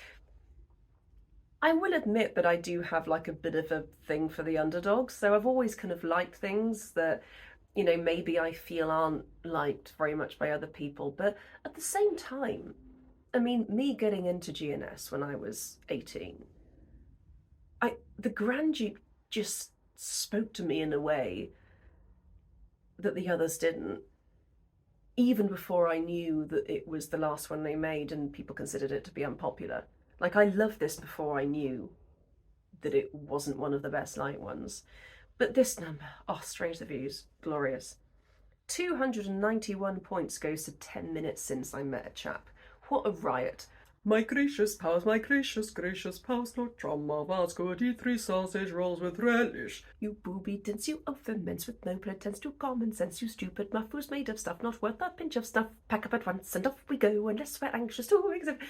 I will admit that I do have like a bit of a thing for the underdogs, so I've always kind of liked things that, you know, maybe I feel aren't liked very much by other people, but at the same time, I mean, me getting into GNS when I was 18, the Grand Duke just spoke to me in a way that the others didn't, even before I knew that it was the last one they made and people considered it to be unpopular. Like, I loved this before I knew that it wasn't one of the best light ones. But this number, oh, Strange the Views, glorious. 291 points goes to 10 minutes since I met a chap. What a riot. My gracious pals, gracious pals, no trauma vas good, eat 3 sausage rolls with relish. You booby dince, you overmense with no pretense to common sense, you stupid muff who's made of stuff not worth a pinch of snuff. Pack up at once and off we go, unless we're anxious to exhibit.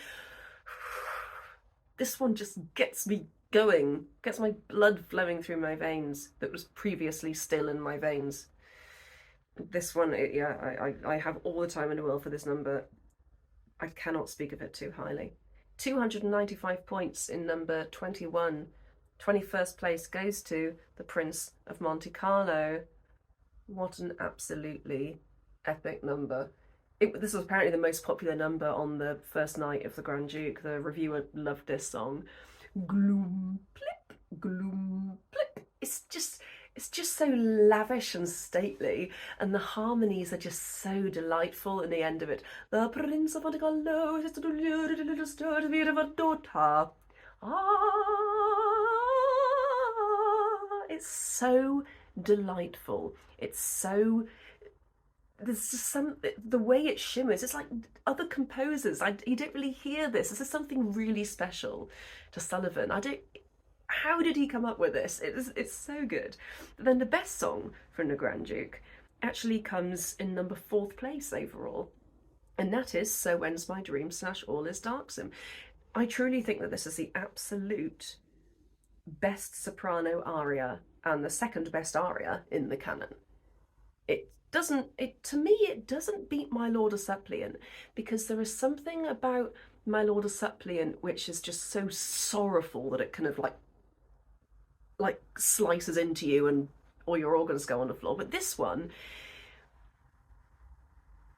This one just gets me going, gets my blood flowing through my veins that was previously still in my veins. This one, yeah, I have all the time in the world for this number. I cannot speak of it too highly. 295 points in number 21. 21st place goes to The Prince of Monte Carlo. What an absolutely epic number. This was apparently the most popular number on the first night of the Grand Duke. The reviewer loved this song. Gloom, plip, gloom, plip. It's just so lavish and stately, and the harmonies are just so delightful in the end of it. The Prince of Monte Carlo is to do little stir to be of a daughter. It's so delightful. It's so, there's just the way it shimmers, it's like other composers, you don't really hear this. This is something really special to Sullivan. How did he come up with this? It's so good. But then the best song from the Grand Duke actually comes in number 4th place overall, and that is So Ends My Dream / All Is Darksome. I truly think that this is the absolute best soprano aria and the second best aria in the canon. To me, it doesn't beat My Lord a Suppliant, because there is something about My Lord a Suppliant which is just so sorrowful that it kind of like slices into you and all your organs go on the floor. But this one,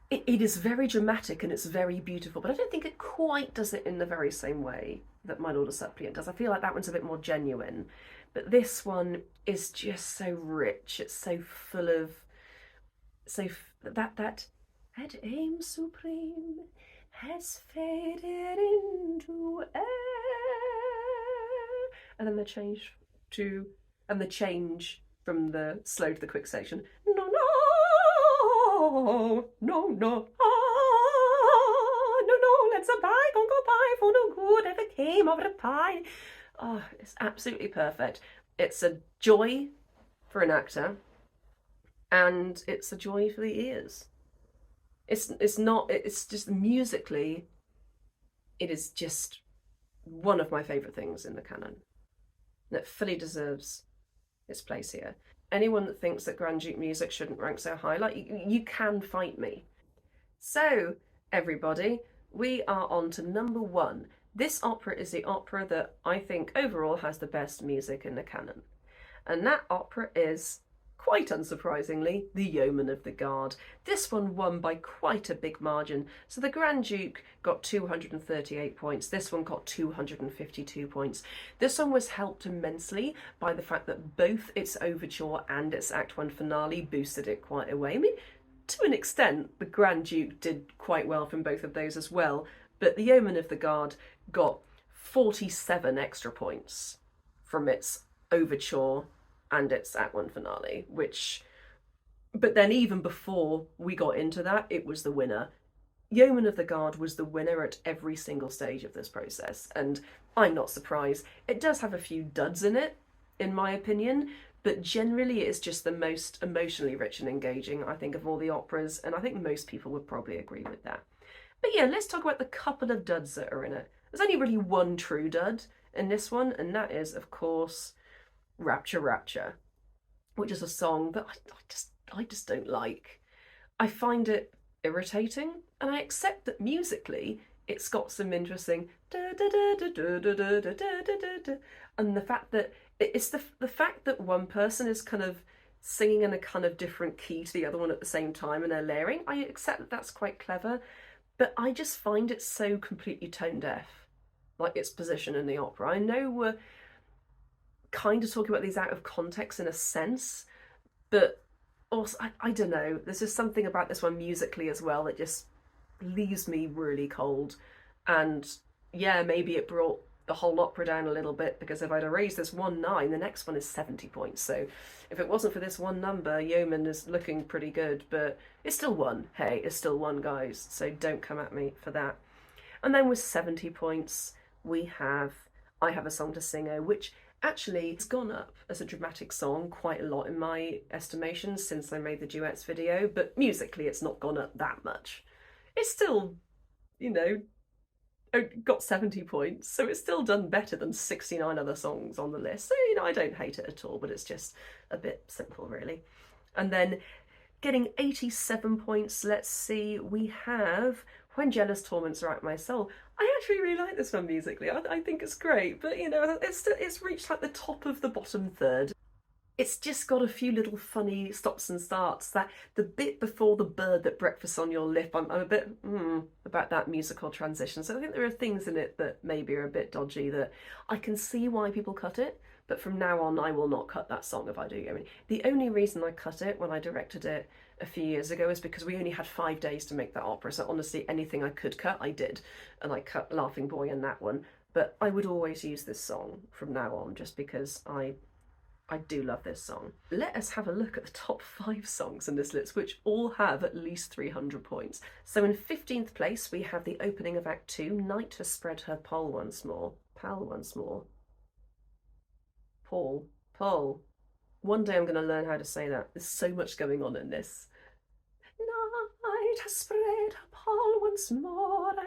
it is very dramatic and it's very beautiful, but I don't think it quite does it in the very same way that My Lord a Suppliant does. I feel like that one's a bit more genuine, but this one is just so rich. It's so full of that aim supreme has faded into air. and then the change to, and the change from the slow to the quick section. No, no, no, no, ah, no, no, let's a bygone go by, for no good ever came of the pie. Oh, it's absolutely perfect. It's a joy for an actor, and it's a joy for the ears. It's just musically, it is just one of my favourite things in the canon. And it fully deserves its place here. Anyone that thinks that Grand Duke music shouldn't rank so high, like, you can fight me. So, everybody, we are on to number 1. This opera is the opera that I think overall has the best music in the canon. And that opera is, quite unsurprisingly, the Yeomen of the Guard. This one won by quite a big margin. So the Grand Duke got 238 points. This one got 252 points. This one was helped immensely by the fact that both its overture and its Act 1 finale boosted it quite a way. I mean, to an extent, the Grand Duke did quite well from both of those as well. But the Yeomen of the Guard got 47 extra points from its overture and its Act 1 finale, but then even before we got into that, it was the winner. Yeomen of the Guard was the winner at every single stage of this process, and I'm not surprised. It does have a few duds in it, in my opinion, but generally it's just the most emotionally rich and engaging, I think, of all the operas, and I think most people would probably agree with that. But yeah, let's talk about the couple of duds that are in it. There's only really one true dud in this one, and that is, of course, Rapture Rapture, which is a song that I just don't like. I find it irritating, and I accept that musically it's got some interesting and the fact that it's the fact that one person is kind of singing in a kind of different key to the other one at the same time and they're layering. I accept that that's quite clever, but I just find it so completely tone deaf, like its position in the opera. I know we're kind of talking about these out of context in a sense, but also I don't know, there's just something about this one musically as well that just leaves me really cold. And yeah, maybe it brought the whole opera down a little bit, because if I'd erased this 1-9, the next one is 70 points. So if it wasn't for this one number, Yeomen is looking pretty good, but it's still one. Hey, it's still one, guys, so don't come at me for that. And then with 70 points, we have I Have a Song to Sing Oh, which actually it's gone up as a dramatic song quite a lot in my estimation since I made the duets video, but musically it's not gone up that much. It's still, you know, got 70 points, so it's still done better than 69 other songs on the list. So, you know, I don't hate it at all, but it's just a bit simple, really. And then getting 87 points, let's see, we have When Jealous Torments Rack My Soul. I actually really like this one musically. I think it's great, but you know, it's reached like the top of the bottom third. It's just got a few little funny stops and starts. That the bit before the bird that breakfast on your lip, I'm a bit about that musical transition. So I think there are things in it that maybe are a bit dodgy, that I can see why people cut it, but from now on I will not cut that song if I do. I mean, the only reason I cut it when I directed it a few years ago is because we only had 5 days to make that opera, so honestly anything I could cut I did, and I cut Laughing Boy and that one. But I would always use this song from now on, just because I do love this song. Let us have a look at the top 5 songs in this list, which all have at least 300 points. So in 15th place we have the opening of Act 2, Night Has Spread Her Pall Once More. Pall once more. Paul. One day I'm going to learn how to say that. There's so much going on in this. Night has spread her pall once more, and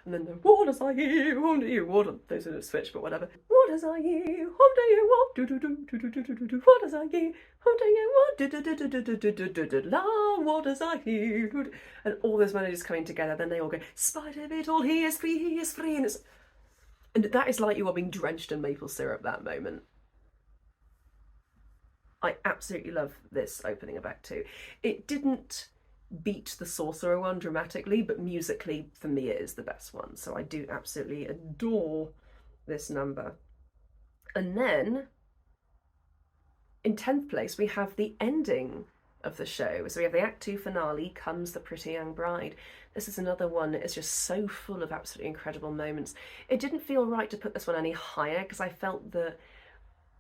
and then the waters are here, whom do you want? Those are the switch, but whatever. Waters are here, whom do you want? Waters are here, whom do you want? La, waters are here. And all those melodies coming together, then they all go, spite of it all, he is free, and that is like you are being drenched in maple syrup, that moment. I absolutely love this opening of Act 2. It didn't beat the Sorcerer one dramatically, but musically, for me, it is the best one. So I do absolutely adore this number. And then, in 10th place, we have the ending of the show. So we have the Act 2 finale, Comes the Pretty Young Bride. This is another one that is just so full of absolutely incredible moments. It didn't feel right to put this one any higher because I felt that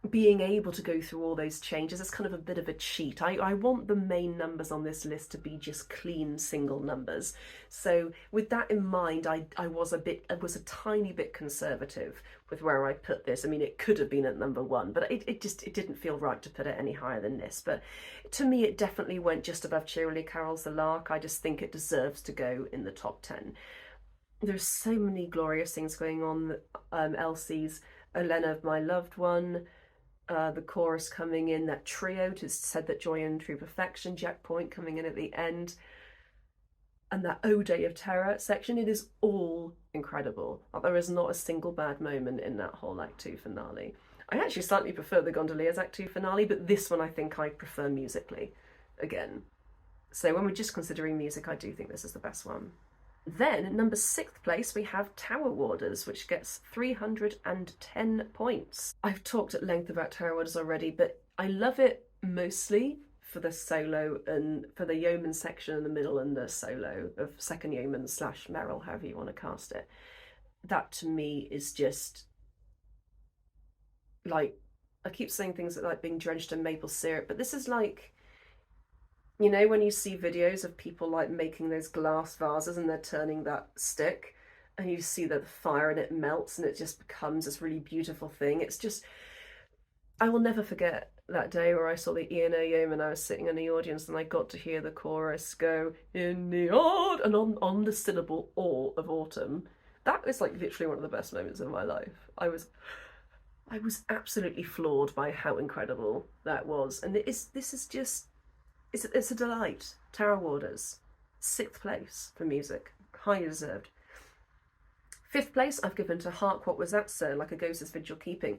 being able to go through all those changes is kind of a bit of a cheat. I want the main numbers on this list to be just clean single numbers. So with that in mind, I was a tiny bit conservative with where I put this. I mean, it could have been at number one, but it didn't feel right to put it any higher than this. But to me, it definitely went just above Cheerily Carol's The Lark. I just think it deserves to go in the top 10. There's so many glorious things going on. Elsie's Elena, My Loved One, the chorus coming in, that trio to Said That Joy and True Perfection, Jack Point coming in at the end, and that Oh Day of Terror section. It is all incredible. There is not a single bad moment in that whole Act 2 finale. I actually slightly prefer the Gondoliers Act 2 finale, but this one I think I prefer musically again. So when we're just considering music, I do think this is the best one. Then in number 6th place, we have Tower Warders, which gets 310 points. I've talked at length about Tower Warders already, but I love it mostly for the solo and for the yeoman section in the middle and the solo of second yeoman / Merrill, however you want to cast it. That to me is just like, I keep saying things like being drenched in maple syrup, but this is like, you know, when you see videos of people like making those glass vases and they're turning that stick and you see the fire and it melts and it just becomes this really beautiful thing. It's just, I will never forget that day where I saw the E&O Yeomen. I was sitting in the audience and I got to hear the chorus go, in the odd, and on the syllable or of autumn. That was like literally one of the best moments of my life. I was absolutely floored by how incredible that was. And this is just, it's a delight. Tower Warders, 6th place for music, highly deserved. 5th place I've given to Hark What Was That Sir, Like a Ghost's Vigil Keeping.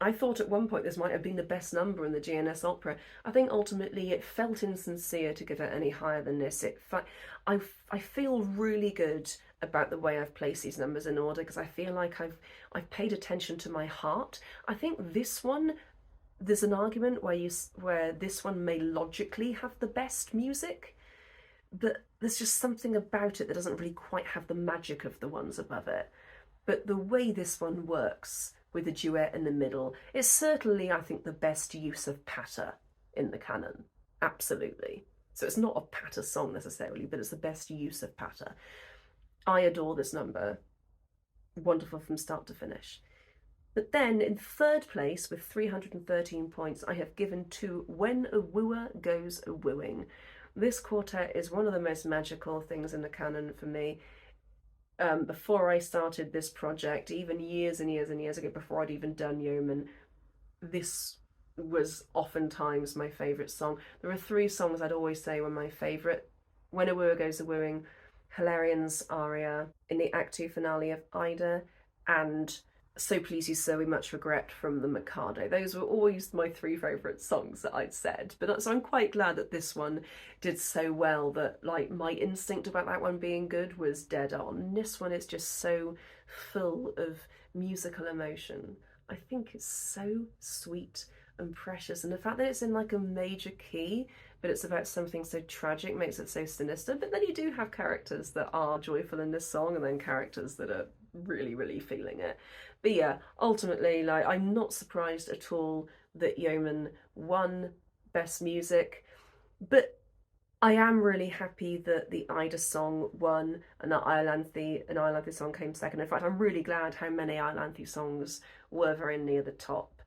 I thought at one point this might have been the best number in the GNS opera. I think ultimately it felt insincere to give it any higher than this. I feel really good about the way I've placed these numbers in order because I feel like I've paid attention to my heart. I think this one, there's an argument where this one may logically have the best music, but there's just something about it that doesn't really quite have the magic of the ones above it. But the way this one works with a duet in the middle is certainly, I think, the best use of patter in the canon. Absolutely. So it's not a patter song necessarily, but it's the best use of patter. I adore this number. Wonderful from start to finish. But then in 3rd place with 313 points, I have given to When a Wooer Goes a Wooing. This quartet is one of the most magical things in the canon for me. Before I started this project, even years and years and years ago, before I'd even done Yeomen, this was oftentimes my favourite song. There are 3 songs I'd always say were my favourite. When a Wooer Goes a Wooing, Hilarian's aria in the Act 2 finale of Ida, and So Please You So We Much Regret from the Mikado. Those were always my 3 favourite songs that I'd said. But so I'm quite glad that this one did so well that like my instinct about that one being good was dead on. This one is just so full of musical emotion. I think it's so sweet and precious, and the fact that it's in like a major key but it's about something so tragic makes it so sinister. But then you do have characters that are joyful in this song and then characters that are really, really feeling it. But yeah, ultimately, like, I'm not surprised at all that Yeomen won Best Music, but I am really happy that the Ida song won and that Iolanthe song came second. In fact, I'm really glad how many Iolanthe songs were very near the top,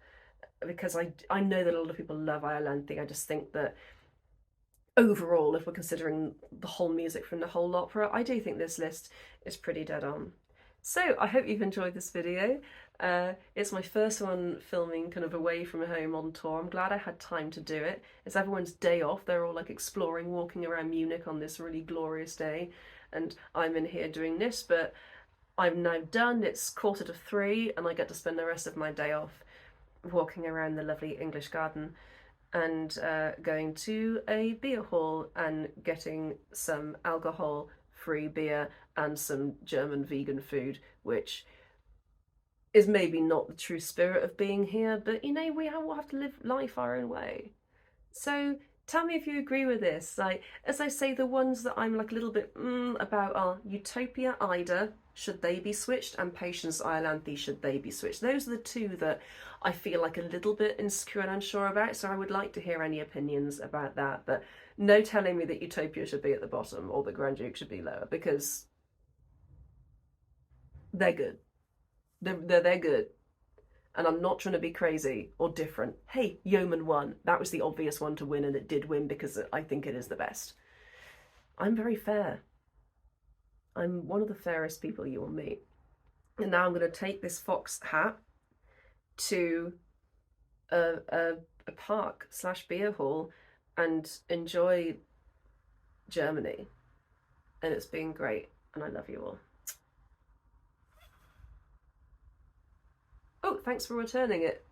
because I know that a lot of people love Iolanthe. I just think that overall, if we're considering the whole music from the whole opera, I do think this list is pretty dead on. So I hope you've enjoyed this video. It's my first one filming kind of away from home on tour. I'm glad I had time to do it. It's everyone's day off. They're all like exploring, walking around Munich on this really glorious day. And I'm in here doing this, but I'm now done. It's 2:45 and I get to spend the rest of my day off walking around the lovely English garden and going to a beer hall and getting some alcohol-free beer and some German vegan food, which is maybe not the true spirit of being here, but you know, we all have to live life our own way. So Tell me if you agree with this. Like, as I say, the ones that I'm like a little bit about are Utopia, Ida, should they be switched, and Patience, Iolanthe, should they be switched. Those are the two that I feel like a little bit insecure and unsure about, so I would like to hear any opinions about that. But no telling me that Utopia should be at the bottom or the Grand Duke should be lower, because they're good. They're good. And I'm not trying to be crazy or different. Hey, Yeomen won. That was the obvious one to win, and it did win because I think it is the best. I'm very fair. I'm one of the fairest people you will meet. And now I'm going to take this fox hat to a park / beer hall and enjoy Germany. And it's been great, and I love you all. Oh, thanks for returning it.